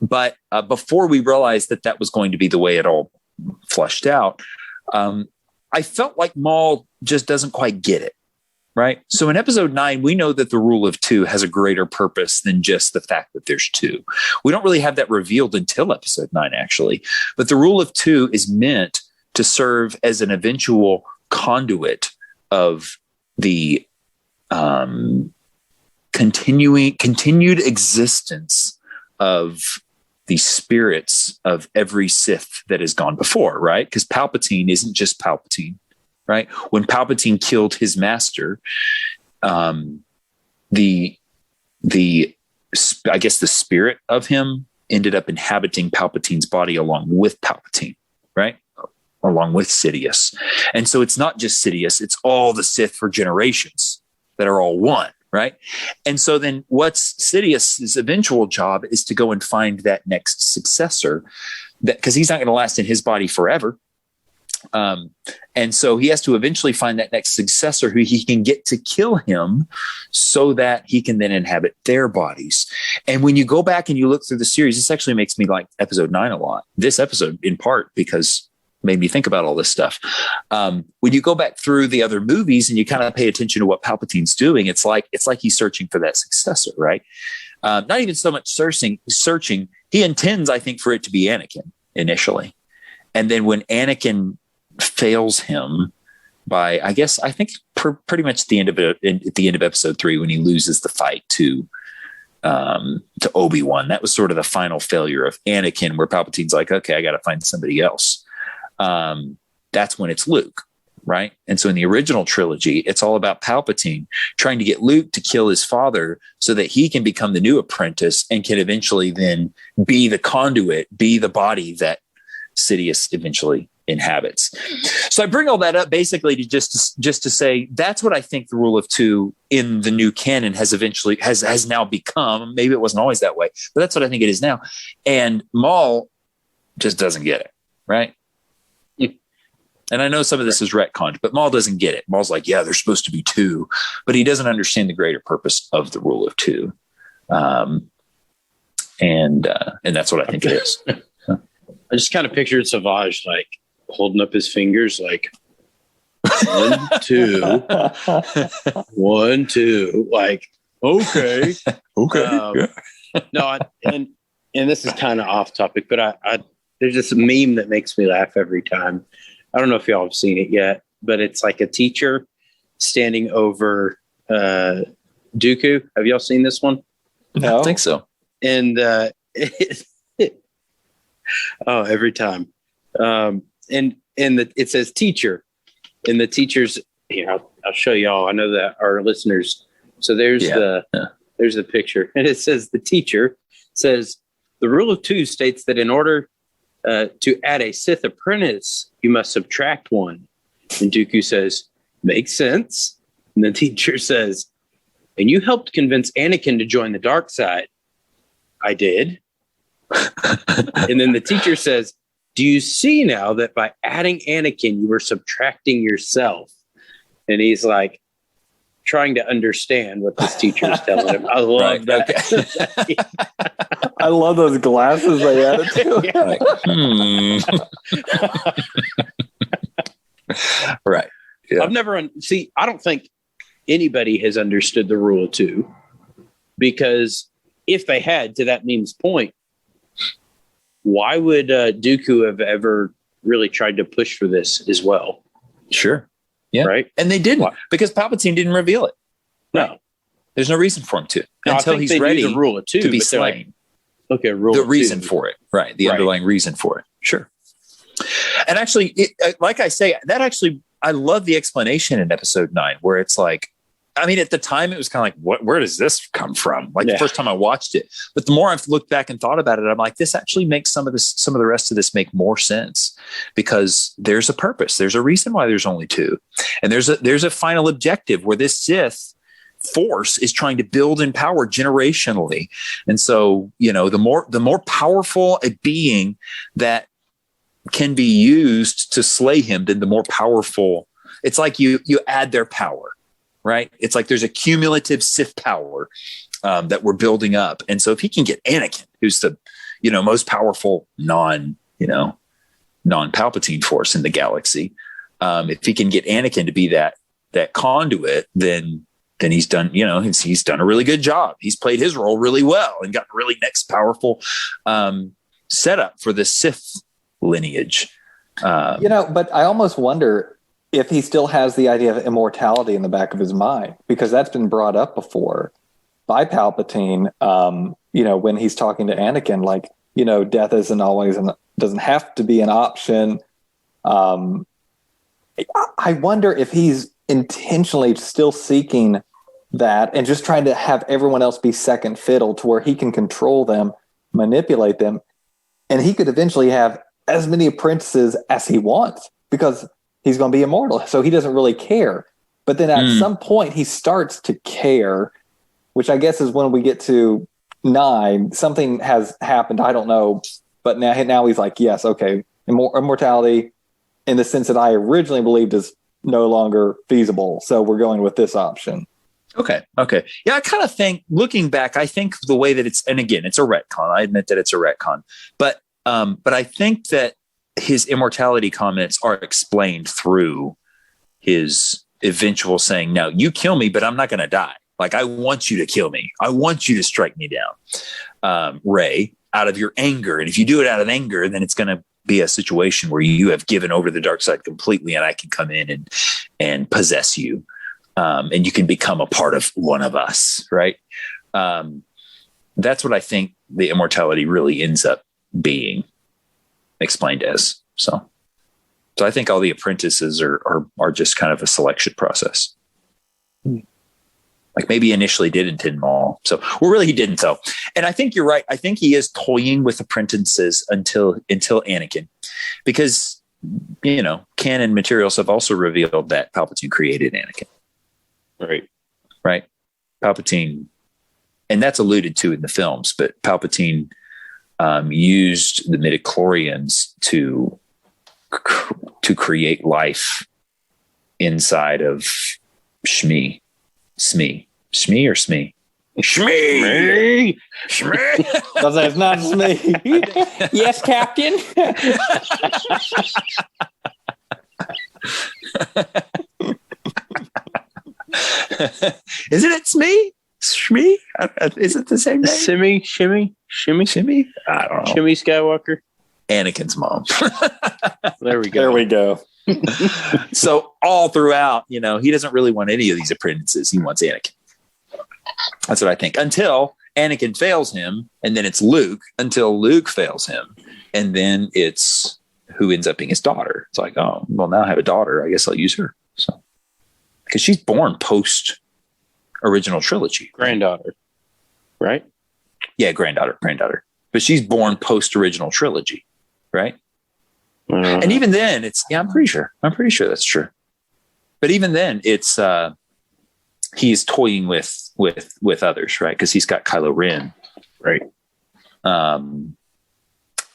But before we realized that was going to be the way it all flushed out, I felt like Maul just doesn't quite get it. Right. So in episode 9, we know that the rule of two has a greater purpose than just the fact that there's two. We don't really have that revealed until episode 9, actually. But the rule of two is meant to serve as an eventual conduit of the continued existence of the spirits of every Sith that has gone before. Right. Because Palpatine isn't just Palpatine. Right. When Palpatine killed his master, the spirit of him ended up inhabiting Palpatine's body along with Palpatine, right? Along with Sidious. And so it's not just Sidious, it's all the Sith for generations that are all one, right? And so then what's Sidious's eventual job is to go and find that next successor, because he's not going to last in his body forever. And so he has to eventually find that next successor who he can get to kill him so that he can then inhabit their bodies. And when you go back and you look through the series, this actually makes me like episode 9 a lot. This episode in part because it made me think about all this stuff. When you go back through the other movies and you kind of pay attention to what Palpatine's doing, it's like he's searching for that successor, right? Not even so much searching. he intends, I think, for it to be Anakin initially. And then when Anakin fails him by, I think pretty much at the end of episode 3, when he loses the fight to Obi-Wan, that was sort of the final failure of Anakin, where Palpatine's like, okay, I got to find somebody else. That's when it's Luke. Right. And so in the original trilogy, it's all about Palpatine trying to get Luke to kill his father so that he can become the new apprentice and can eventually then be the conduit, be the body that Sidious eventually inhabits. So I bring all that up basically to just to say that's what I think the rule of 2 in the new canon has now become. Maybe it wasn't always that way, but that's what I think it is now. And Maul just doesn't get it. Right. And I know some of this is retconned, but Maul doesn't get it. Maul's like, yeah, there's supposed to be 2, but he doesn't understand the greater purpose of the rule of 2. And that's what I think it is. I just kind of pictured Savage like holding up his fingers like 1, 2, 1, 2, like, okay. Okay. No, and this is kind of off topic, but I there's this meme that makes me laugh every time. I don't know if y'all have seen it yet, but it's like a teacher standing over Dooku. Have y'all seen this one? No. I think so. And every time. It says teacher, and the teacher's here. I'll show y'all. I know that our listeners. So there's there's the picture, and it says the teacher says the rule of 2 states that in order to add a Sith apprentice, you must subtract 1. And Dooku says, makes sense. And the teacher says, and you helped convince Anakin to join the dark side. I did. And then the teacher says, do you see now that by adding Anakin, you were subtracting yourself? And he's like, trying to understand what this teacher is telling him. I love that. Okay. I love those glasses they added to. Right. Yeah. I've never I don't think anybody has understood the rule of 2, because if they had, to that meme's point, why would Dooku have ever really tried to push for this as well? Sure. Yeah. Right. And they didn't, because Palpatine didn't reveal it. No. There's no reason for him to No, until he's ready the rule of 2 to be slain. Like, okay, rule the of reason 2. for it. Right. The underlying reason for it. Sure. And actually, like I say, I love the explanation in episode 9, where it's like, I mean, at the time it was kind of like, where does this come from? Like the first time I watched it, but the more I've looked back and thought about it, I'm like, this actually makes some of the rest of this make more sense, because there's a purpose. There's a reason why there's only 2. And there's a final objective where this Sith force is trying to build in power generationally. And so, the more powerful a being that can be used to slay him, then the more powerful. It's like you add their power. Right. It's like there's a cumulative Sith power that we're building up. And so if he can get Anakin, who's the, most powerful non-Palpatine force in the galaxy, if he can get Anakin to be that conduit, then he's done, he's done a really good job. He's played his role really well and got a really next powerful setup for the Sith lineage. But I almost wonder if he still has the idea of immortality in the back of his mind, because that's been brought up before by Palpatine, when he's talking to Anakin, like, death doesn't have to be an option. I wonder if he's intentionally still seeking that and just trying to have everyone else be second fiddle to where he can control them, manipulate them, and he could eventually have as many apprentices as he wants, because he's going to be immortal, so he doesn't really care. But then at some point, he starts to care, which I guess is when we get to 9. Something has happened, I don't know, but now he's like, yes, okay, immortality in the sense that I originally believed is no longer feasible, so we're going with this option. Okay. Yeah, I kind of think, looking back, I think the way that it's, and again, it's a retcon. I admit that it's a retcon, but I think that his immortality comments are explained through his eventual saying, "No, you kill me, but I'm not going to die." Like, I want you to kill me. I want you to strike me down, Rey, out of your anger. And if you do it out of anger, then it's going to be a situation where you have given over the dark side completely, and I can come in and possess you. And you can become a part of one of us, right? That's what I think the immortality really ends up being explained as. So I think all the apprentices are just kind of a selection process. Like, maybe initially did intend them all. So, well, really he didn't though. And I think you're right. I think he is toying with apprentices until Anakin, because, canon materials have also revealed that Palpatine created Anakin. Right. Palpatine, and that's alluded to in the films, but Palpatine used the midichlorians to create life Inside of Shmi. Shmi or Smee? Shmee. Because it's not Smee. Yes, Captain. Isn't it Smee? Shmi? Is it the same name? Shimmy? I don't know. Shimmy Skywalker. Anakin's mom. There we go. There we go. So all throughout, he doesn't really want any of these apprentices. He wants Anakin. That's what I think. Until Anakin fails him, and then it's Luke, until Luke fails him. And then it's who ends up being his daughter. It's like, oh, well, now I have a daughter. I guess I'll use her. So, because she's born post original trilogy. Granddaughter, right? Yeah, granddaughter. But she's born post original trilogy, right? And even then, I'm pretty sure that's true. But even then, it's he's toying with others, right? Because he's got Kylo Ren, right,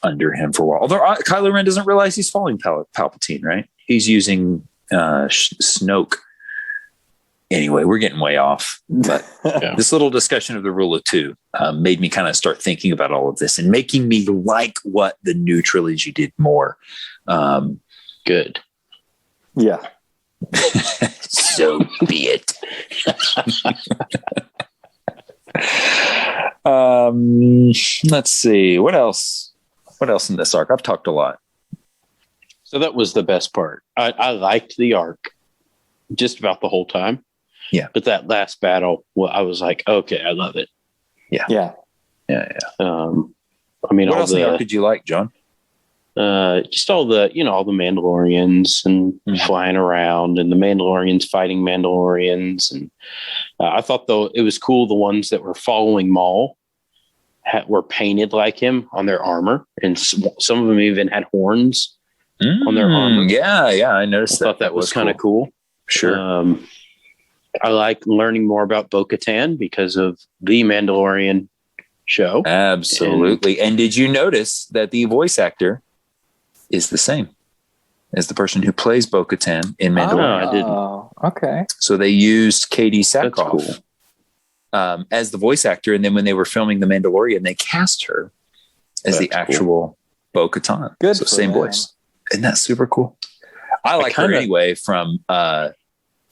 under him for a while. Although Kylo Ren doesn't realize he's following Palpatine, right? He's using Snoke. Anyway, we're getting way off. But This little discussion of the rule of two made me kind of start thinking about all of this and making me like what the new trilogy did more. Good. Yeah. So be it. Let's see. What else in this arc? I've talked a lot. So that was the best part. I liked the arc just about the whole time. Yeah. But that last battle, well, I was like, okay, I love it. Yeah. I mean, what else in the arc did you like, John? Just all the Mandalorians and flying around, and the Mandalorians fighting Mandalorians. And I thought, though, it was cool. The ones that were following Maul were painted like him on their armor. And some of them even had horns on their armor. Yeah. I noticed I thought that was kind of cool. Sure. I like learning more about Bo-Katan because of the Mandalorian show. Absolutely. And did you notice that the voice actor is the same as the person who plays Bo-Katan in Mandalorian? No, I didn't. Okay. So they used Katie Sackhoff as the voice actor, and then when they were filming The Mandalorian, they cast her as the actual Bo-Katan. Good. So same voice. Isn't that super cool? I like her anyway from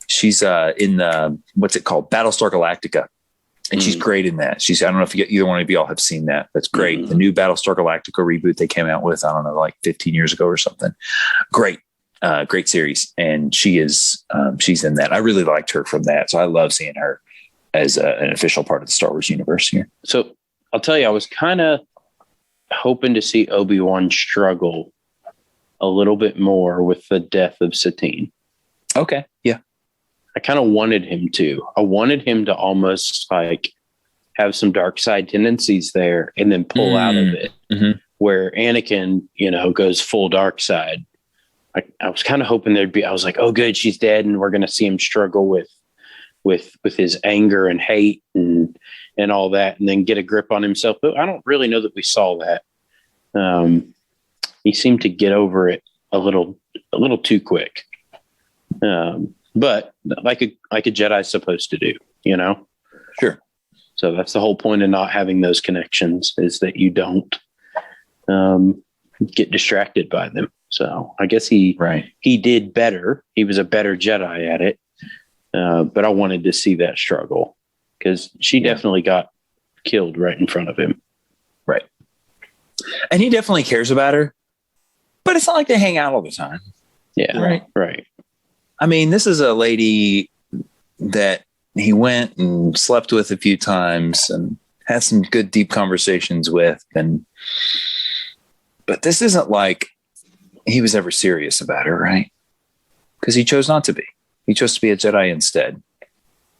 she's in the, what's it called? Battlestar Galactica. And she's great in that. I don't know if either one of y'all have seen that. That's great. The new Battlestar Galactica reboot they came out with, I don't know, like 15 years ago or something. Great series. And she's in that. I really liked her from that. So I love seeing her as an official part of the Star Wars universe here. So I'll tell you, I was kind of hoping to see Obi-Wan struggle a little bit more with the death of Satine. Okay. Yeah. I kind of wanted him to. I wanted him to almost like have some dark side tendencies there and then pull out of it. Mm-hmm. Where Anakin, goes full dark side. I was kind of hoping I was like, oh, good, she's dead, and we're going to see him struggle with his anger and hate and all that, and then get a grip on himself. But I don't really know that we saw that. He seemed to get over it a little too quick. But like a Jedi's supposed to do, Sure. So that's the whole point of not having those connections, is that you don't get distracted by them. So I guess he did better. He was a better Jedi at it. But I wanted to see that struggle. because she definitely got killed right in front of him. Right. And he definitely cares about her, but it's not like they hang out all the time. Yeah. Right. I mean, this is a lady that he went and slept with a few times and had some good deep conversations with. But this isn't like he was ever serious about her, right? Because he chose not to be. He chose to be a Jedi instead.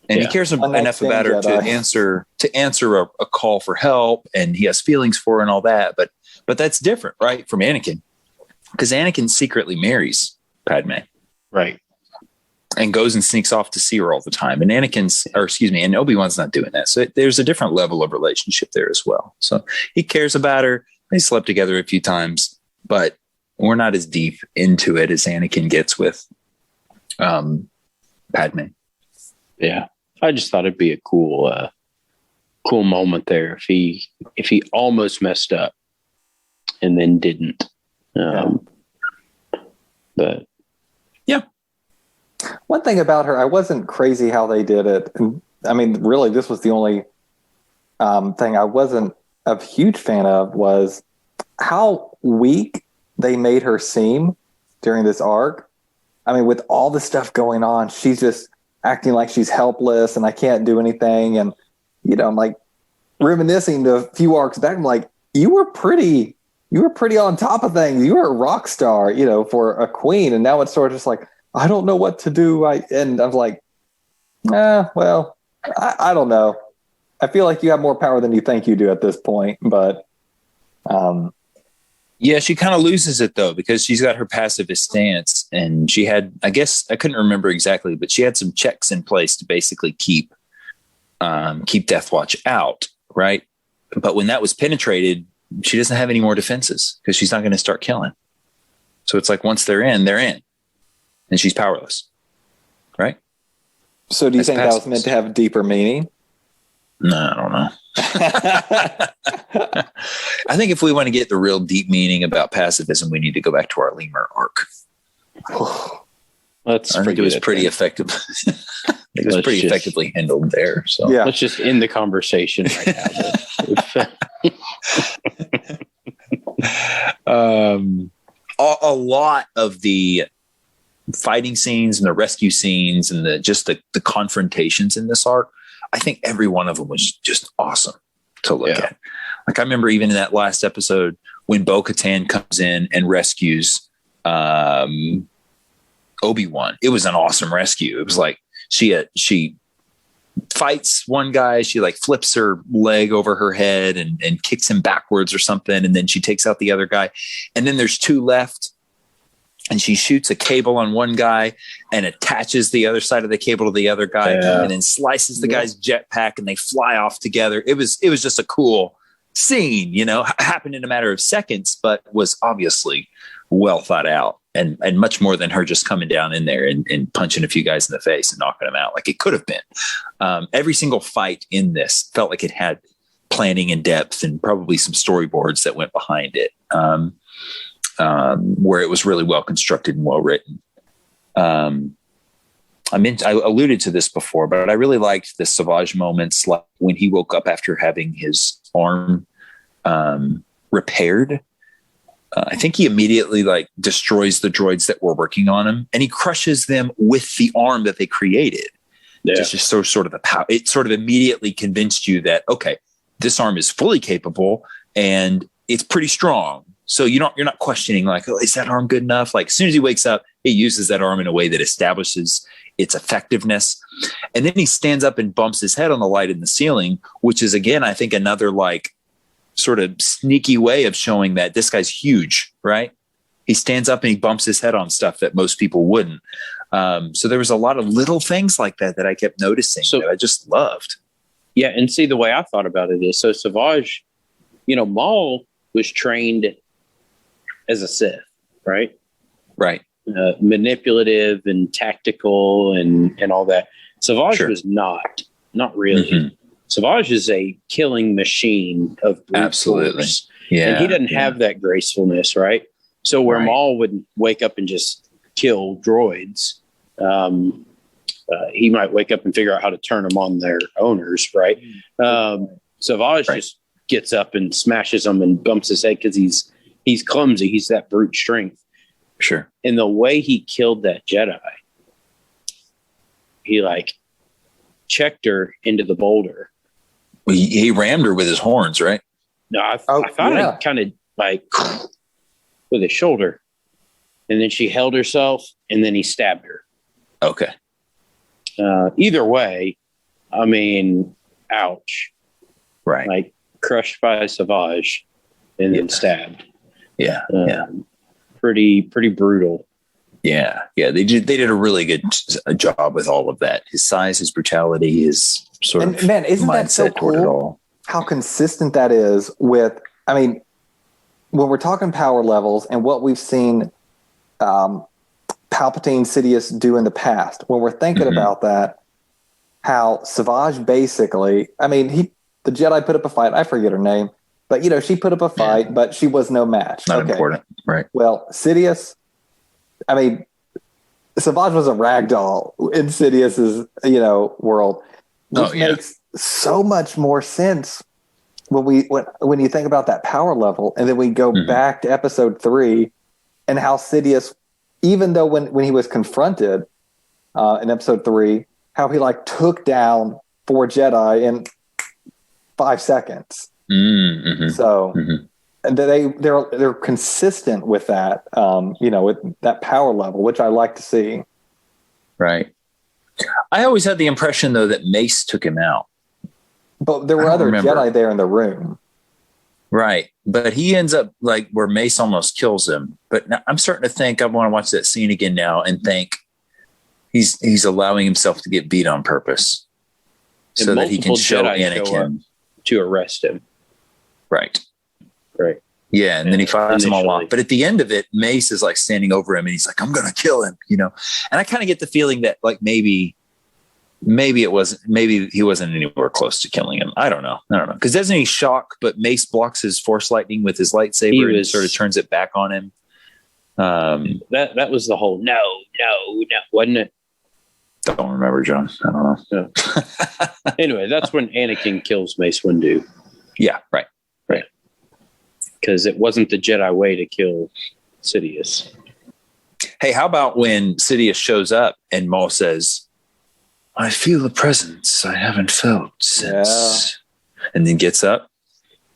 And he cares enough about her Jedi. to answer a call for help, and he has feelings for her and all that. But that's different, right, from Anakin, because Anakin secretly marries Padme, right, and goes and sneaks off to see her all the time. And and Obi-Wan's not doing that. So there's a different level of relationship there as well. So he cares about her. They slept together a few times, but we're not as deep into it as Anakin gets with Padme. Yeah. I just thought it'd be a cool moment there if he almost messed up and then didn't. But yeah. One thing about her, I wasn't crazy how they did it. And, I mean, really, this was the only thing I wasn't a huge fan of was how weak they made her seem during this arc. I mean, with all the stuff going on, she's just acting like she's helpless and I can't do anything. And, I'm like reminiscing to a few arcs back. I'm like, you were pretty on top of things. You were a rock star, for a queen. And now it's sort of just like, I don't know what to do. And I was like, well, I don't know. I feel like you have more power than you think you do at this point, but, yeah, she kind of loses it though, because she's got her pacifist stance, and she had, I guess I couldn't remember exactly, but she had some checks in place to basically keep Death Watch out. Right. But when that was penetrated, she doesn't have any more defenses because she's not going to start killing. So it's like, once they're in, and she's powerless. Right. So do you think that was meant to have deeper meaning? No, I don't know. I think if we want to get the real deep meaning about pacifism, we need to go back to our lemur arc. I think it was pretty effective. It was pretty effectively handled there. So let's just end the conversation right now. A lot of the fighting scenes and the rescue scenes and the confrontations in this arc, I think every one of them was just awesome to look at. Like, I remember even in that last episode when Bo-Katan comes in and rescues Obi-Wan. It was an awesome rescue. It was like she fights one guy, she like flips her leg over her head and kicks him backwards or something, and then she takes out the other guy, and then there's two left. And she shoots a cable on one guy and attaches the other side of the cable to the other guy, and then slices the guy's jetpack, and they fly off together. It was just a cool scene, happened in a matter of seconds, but was obviously well thought out, and much more than her just coming down in there and punching a few guys in the face and knocking them out like it could have been. Every single fight in this felt like it had planning and depth and probably some storyboards that went behind it. Where it was really well constructed and well written. I alluded to this before, but I really liked the Savage moments, like when he woke up after having his arm repaired. I think he immediately destroys the droids that were working on him, and he crushes them with the arm that they created. Yeah. Just sort of the power. It sort of immediately convinced you that, okay, this arm is fully capable and it's pretty strong. So you're not questioning is that arm good enough? Like, as soon as he wakes up, he uses that arm in a way that establishes its effectiveness. And then he stands up and bumps his head on the light in the ceiling, which is, again, I think another sort of sneaky way of showing that this guy's huge, right? He stands up and he bumps his head on stuff that most people wouldn't. So there was a lot of little things like that I kept noticing that I just loved. Yeah. And see, the way I thought about it is, so Savage, Maul was trained as a Sith, right? Right. Manipulative and tactical and all that. Savage was not really. Mm-hmm. Savage is a killing machine of brute force. Yeah. And he doesn't have that gracefulness, right? So where Maul would wake up and just kill droids, he might wake up and figure out how to turn them on their owners, right? Savage just gets up and smashes them and bumps his head because he's clumsy. He's that brute strength. Sure. And the way he killed that Jedi, he like checked her into the boulder. Well, he rammed her with his horns, right? No, I thought I kind of like with his shoulder, and then she held herself, and then he stabbed her. Okay. Either way, I mean, ouch. Right. Like crushed by a Savage and then stabbed. Yeah. Pretty brutal. Yeah. They did a really good job with all of that. His size, his brutality, his sort of man, isn't that so cool? How consistent that is with. I mean, when we're talking power levels and what we've seen Palpatine, Sidious do in the past, when we're thinking about that, how Savage basically, I mean, the Jedi put up a fight. I forget her name, but she put up a fight, but she was no match. Not important, right? Well, Sidious, I mean, Savage was a ragdoll in Sidious's, world, which makes so much more sense when you think about that power level, and then we go back to Episode 3 and how Sidious, even though when he was confronted in Episode 3, how he like took down 4 Jedi in 5 seconds. So they're consistent with that, with that power level, which I like to see. Right. I always had the impression though that Mace took him out. But there were other Jedi there in the room. Right. But he ends up like where Mace almost kills him. But now I'm starting to think I want to watch that scene again now and think he's allowing himself to get beat on purpose so that he can show Anakin to arrest him. Right. Yeah. And then he fires them all off. But at the end of it, Mace is like standing over him and he's like, I'm going to kill him, And I kind of get the feeling that like maybe he wasn't anywhere close to killing him. I don't know. Because doesn't he shock, but Mace blocks his force lightning with his lightsaber and sort of turns it back on him. That was the whole no, wasn't it? Don't remember, John. I don't know. No. Anyway, that's when Anakin kills Mace Windu. Yeah, right. Because it wasn't the Jedi way to kill Sidious. Hey, how about when Sidious shows up and Maul says, I feel a presence I haven't felt since. And then gets up.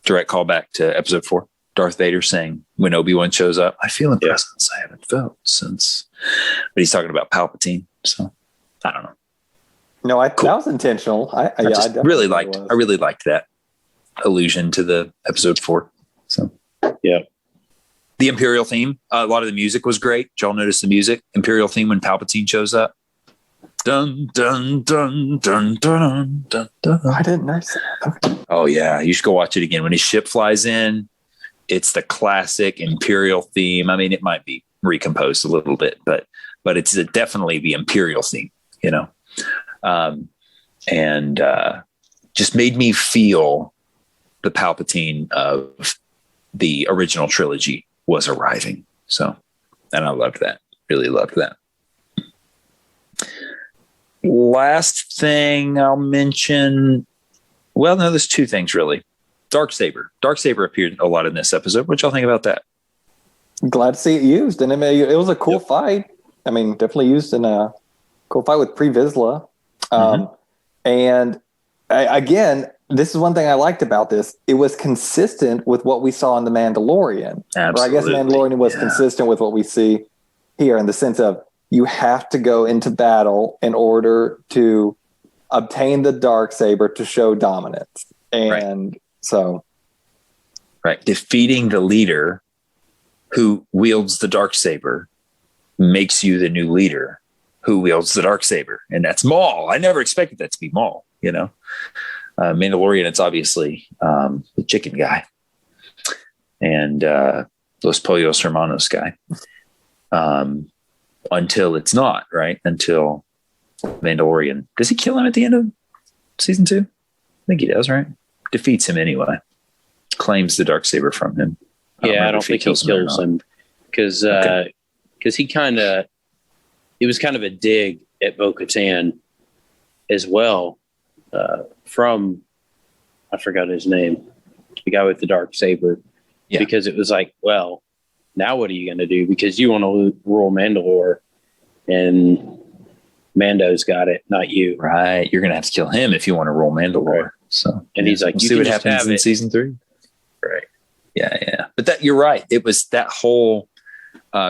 Direct callback to Episode 4. Darth Vader saying, when Obi-Wan shows up, I feel a presence I haven't felt since. But he's talking about Palpatine. So, I don't know. No, that was intentional. I really liked that allusion to the Episode 4. So, yeah. The Imperial theme, a lot of the music was great. Did y'all notice the music? Imperial theme when Palpatine shows up. Dun, dun, dun, dun, dun, dun, dun. I didn't notice that. Okay. Oh, yeah. You should go watch it again. When his ship flies in, it's the classic Imperial theme. I mean, it might be recomposed a little bit, but it's definitely the Imperial theme, and just made me feel the Palpatine of the original trilogy was arriving. So, and I loved that. Really loved that. Last thing I'll mention. Well, no, there's 2 things really. Darksaber. Darksaber appeared a lot in this episode. What y'all think about that? Glad to see it used. And it was a cool fight. I mean, definitely used in a cool fight with Pre Vizsla. And again, this is one thing I liked about this. It was consistent with what we saw in The Mandalorian. Absolutely. Or I guess Mandalorian was consistent with what we see here in the sense of you have to go into battle in order to obtain the Darksaber to show dominance. And defeating the leader who wields the Darksaber makes you the new leader who wields the Darksaber. And that's Maul. I never expected that to be Maul, Mandalorian, it's obviously the chicken guy and Los Pollos Hermanos guy. Until it's not, right? Until Mandalorian. Does he kill him at the end of season 2? I think he does, right? Defeats him anyway. Claims the Darksaber from him. I don't think he kills him because he it was kind of a dig at Bo-Katan as well from, I forgot his name, the guy with the dark saber, because it was like, well, now what are you going to do? Because you want to rule Mandalore, and Mando's got it, not you. Right. You're going to have to kill him if you want to rule Mandalore. Right. So, and he's like, we'll see what happens in season 3. Right. Yeah. But that, you're right. It was that whole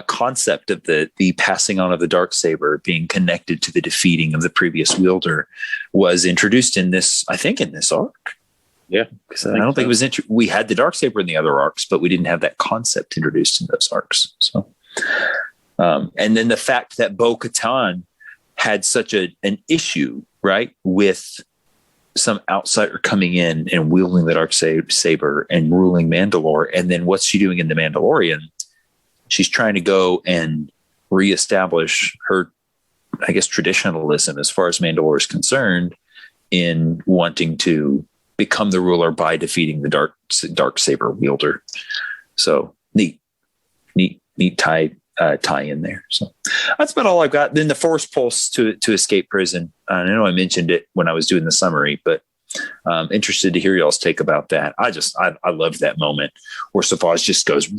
concept of the passing on of the darksaber being connected to the defeating of the previous wielder was introduced in this, I think, in this arc. Yeah. Because I don't think it was, we had the darksaber in the other arcs, but we didn't have that concept introduced in those arcs. So, and then the fact that Bo-Katan had such an issue, right, with some outsider coming in and wielding the darksaber and ruling Mandalore. And then what's she doing in The Mandalorian? She's trying to go and reestablish her, I guess, traditionalism as far as Mandalore is concerned, in wanting to become the ruler by defeating the darksaber wielder. So neat tie in there. So that's about all I've got. Then the Force Pulse to escape prison. I know I mentioned it when I was doing the summary, but interested to hear y'all's take about that. I loved that moment where Safaz just goes,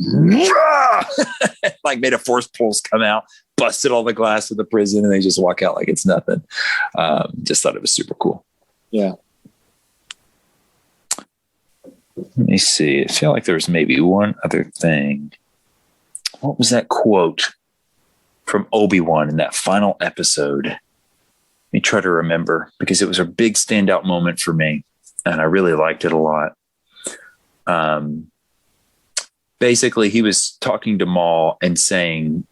like made a Force Pulse come out, busted all the glass of the prison, and they just walk out like it's nothing. Just thought it was super cool. Yeah. Let me see. I feel like there's maybe one other thing. What was that quote from Obi-Wan in that final episode? Let me try to remember, because it was a big standout moment for me, and I really liked it a lot. Basically, he was talking to Maul and saying,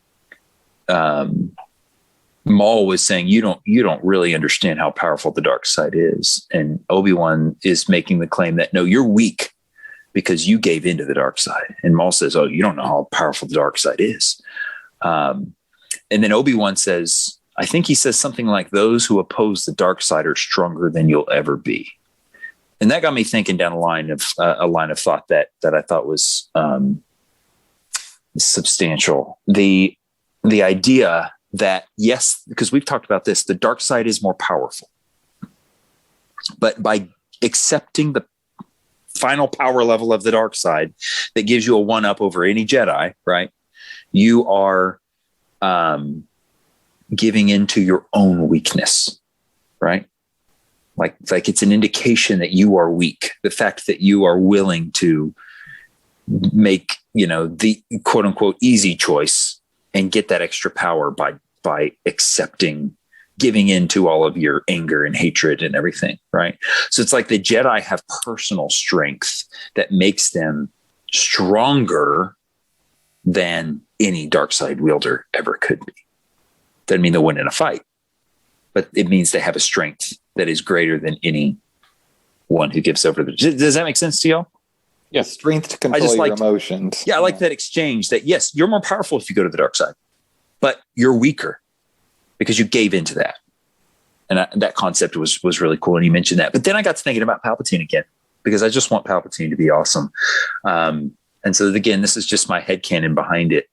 Maul was saying, you don't really understand how powerful the dark side is. And Obi-Wan is making the claim that, no, you're weak because you gave into the dark side. And Maul says, oh, you don't know how powerful the dark side is. And then Obi-Wan says, I think he says something like, those who oppose the dark side are stronger than you'll ever be. And that got me thinking down a line of thought that I thought was substantial. The idea that, yes, because we've talked about this, the dark side is more powerful. But by accepting the final power level of the dark side that gives you a one-up over any Jedi, right? You are giving into your own weakness, right? Like it's an indication that you are weak. The fact that you are willing to make, the quote unquote easy choice and get that extra power by accepting, giving into all of your anger and hatred and everything, right? So it's like the Jedi have personal strength that makes them stronger than any dark side wielder ever could be. Doesn't mean they'll win in a fight, but it means they have a strength that is greater than any one who gives over. Does that make sense to y'all? Yeah, strength to control your emotions. Yeah, I like that exchange that, yes, you're more powerful if you go to the dark side, but you're weaker because you gave into that. And that concept was really cool. And he mentioned that. But then I got to thinking about Palpatine again, because I just want Palpatine to be awesome. And so again, this is just my headcanon behind it.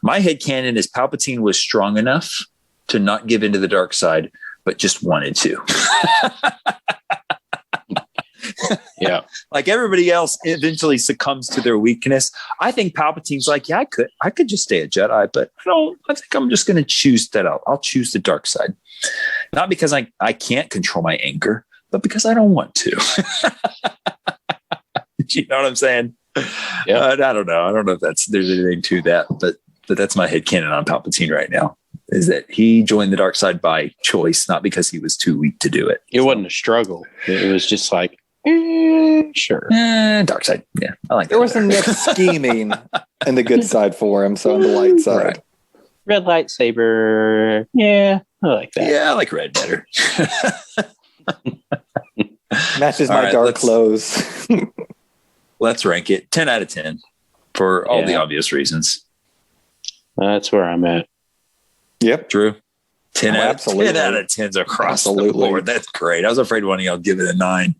My headcanon is Palpatine was strong enough to not give into the dark side, but just wanted to. Yeah. Like everybody else eventually succumbs to their weakness. I think Palpatine's like, yeah, I could just stay a Jedi, but I think I'm just going to choose that out. I'll choose the dark side. Not because I can't control my anger, but because I don't want to. You know what I'm saying? Yeah. I don't know. I don't know if there's anything to that, but that's my headcanon on Palpatine right now, is that he joined the dark side by choice, not because he was too weak to do it. It wasn't a struggle. It was just like, sure. Dark side. Yeah. I like that. There was some mixed scheming in the good side for him. So on the light side. Right. Red lightsaber. Yeah. I like that. Yeah. I like red better. Matches my dark clothes. Let's rank it 10 out of 10 for all the obvious reasons. That's where I'm at. Yep. Drew. 10 out of 10s across the board. That's great. I was afraid one of y'all give it a 9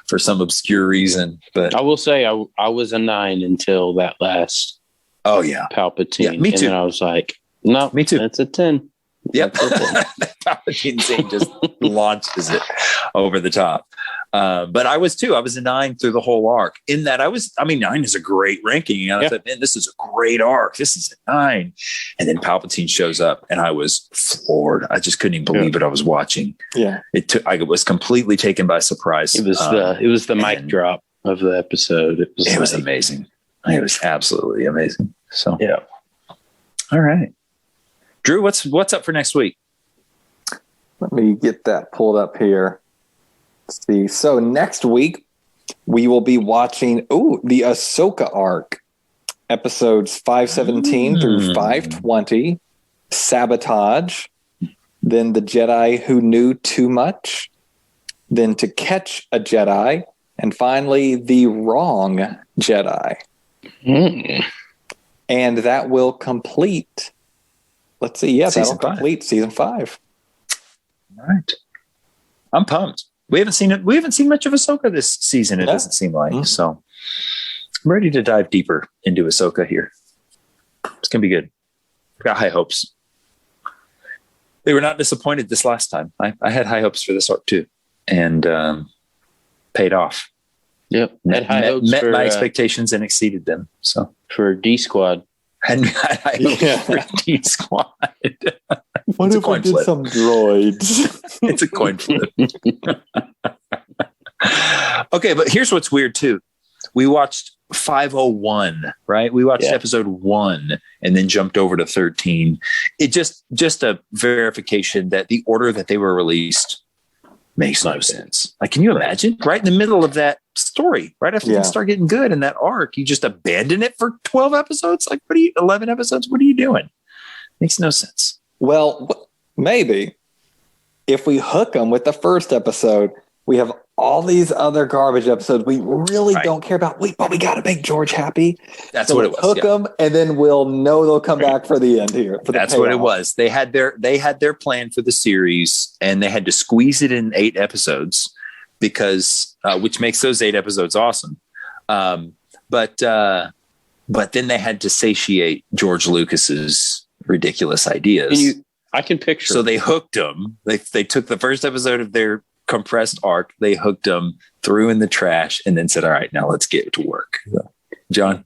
for some obscure reason, but I will say I was a 9 until that last. Oh yeah, Palpatine. Yeah, me too. And then I was like, no, me too. That's a 10. Yep. Palpatine scene just launches it over the top. But I was too. I was a 9 through the whole arc. In that, 9 is a great ranking. And I thought, man, this is a great arc. This is a 9. And then Palpatine shows up, and I was floored. I just couldn't even believe what I was watching. Yeah, I was completely taken by surprise. It was the mic drop of the episode. It was amazing. It was absolutely amazing. So yeah. All right, Drew, what's up for next week? Let me get that pulled up here. Let's see. So next week we will be watching the Ahsoka arc, episodes 517 through 520, Sabotage, then The Jedi Who Knew Too Much, then To Catch a Jedi, and finally The Wrong Jedi. And that will complete. Let's see. Yeah, that'll complete season 5. All right. I'm pumped. We haven't seen it. We haven't seen much of Ahsoka this season. It doesn't seem like. So I'm ready to dive deeper into Ahsoka here. It's gonna be good. I've got high hopes. They were not disappointed this last time. I had high hopes for this arc too, and paid off. Yep, met my expectations and exceeded them. So for D Squad, and I hope for D Squad. What if we did some droids? It's a coin flip. Okay, but here's what's weird too. We watched 501, right? We watched episode 1 and then jumped over to 13. It just a verification that the order that they were released makes no sense. Like, can you imagine? Right in the middle of that story, right after things start getting good in that arc, you just abandon it for 12 episodes? Like, 11 episodes? What are you doing? Makes no sense. Well, maybe if we hook them with the first episode, we have all these other garbage episodes we really don't care about. But we got to make George happy. That's what it was. Hook them, and then we'll know they'll come back for the end here. That's what it was. They had their plan for the series, and they had to squeeze it in 8 episodes because which makes those 8 episodes awesome. But then they had to satiate George Lucas's ridiculous ideas. I can picture. So they hooked them. They took the first episode of their compressed arc, they hooked them, threw in the trash, and then said, all right, now let's get to work. John?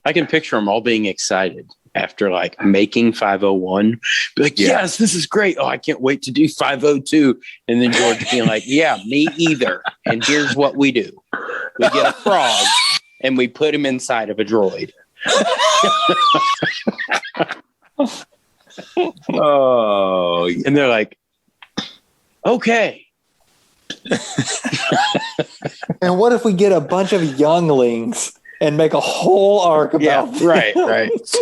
I can picture them all being excited after like making 501. Be like, yes, this is great. Oh, I can't wait to do 502. And then George being like, yeah, me either. And here's what we do. We get a frog and we put him inside of a droid. Oh, and they're like, okay. And what if we get a bunch of younglings and make a whole arc about right. Let's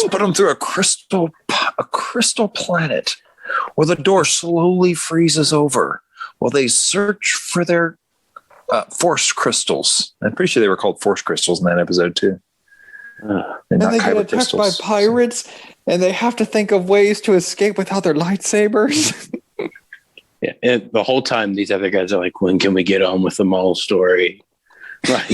put them through a crystal planet where the door slowly freezes over while they search for their force crystals. I'm pretty sure they were called force crystals in that episode too. And they get attacked by pirates, and they have to think of ways to escape without their lightsabers. Yeah, and the whole time these other guys are like, when can we get on with the Maul story? Like,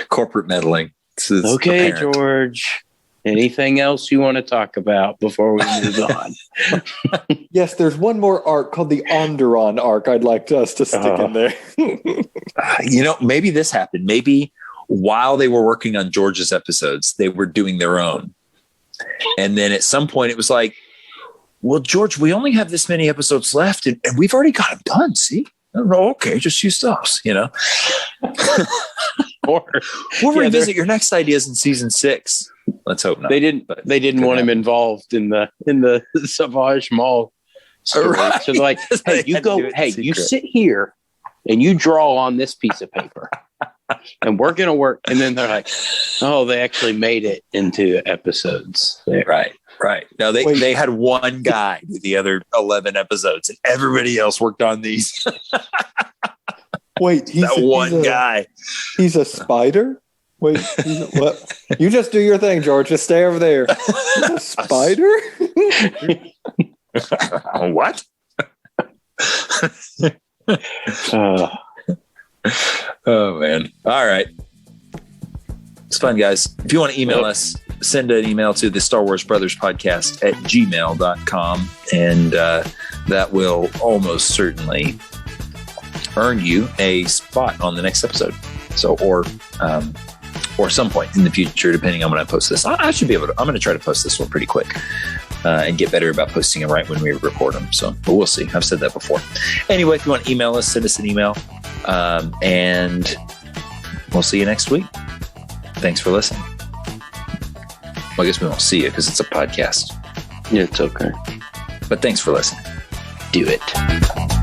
corporate meddling. Okay, apparent. George, anything else you want to talk about before we move on? Yes, there's one more arc called the Onderon arc I'd like us to stick in there. Maybe this happened. Maybe while they were working on George's episodes, they were doing their own. And then at some point it was like, well, George, we only have this many episodes left, and we've already got them done. See? Okay, just use those, Or we'll revisit your next ideas in season 6. Let's hope not. They didn't want him involved in the Savage Maul story. Right. So they're like, hey, you sit here and you draw on this piece of paper. And we're going to work. And then they're like, oh, they actually made it into episodes. Right. No, they had one guy do the other 11 episodes, and everybody else worked on these. Wait, guy. He's a spider? Wait, what? You just do your thing, George. Just stay over there. He's a spider? What? Oh, man. All right. It's fun, guys. If you want to email us, send an email to the Star Wars Brothers Podcast at gmail.com, and that will almost certainly earn you a spot on the next episode. So, or some point in the future, depending on when I post this. I should be able to. I'm going to try to post this one pretty quick and get better about posting it right when we record them. So, but we'll see. I've said that before. Anyway, if you want to email us, send us an email, and we'll see you next week. Thanks for listening. Well, I guess we won't see you because it's a podcast. Yeah, it's okay. But thanks for listening. Do it.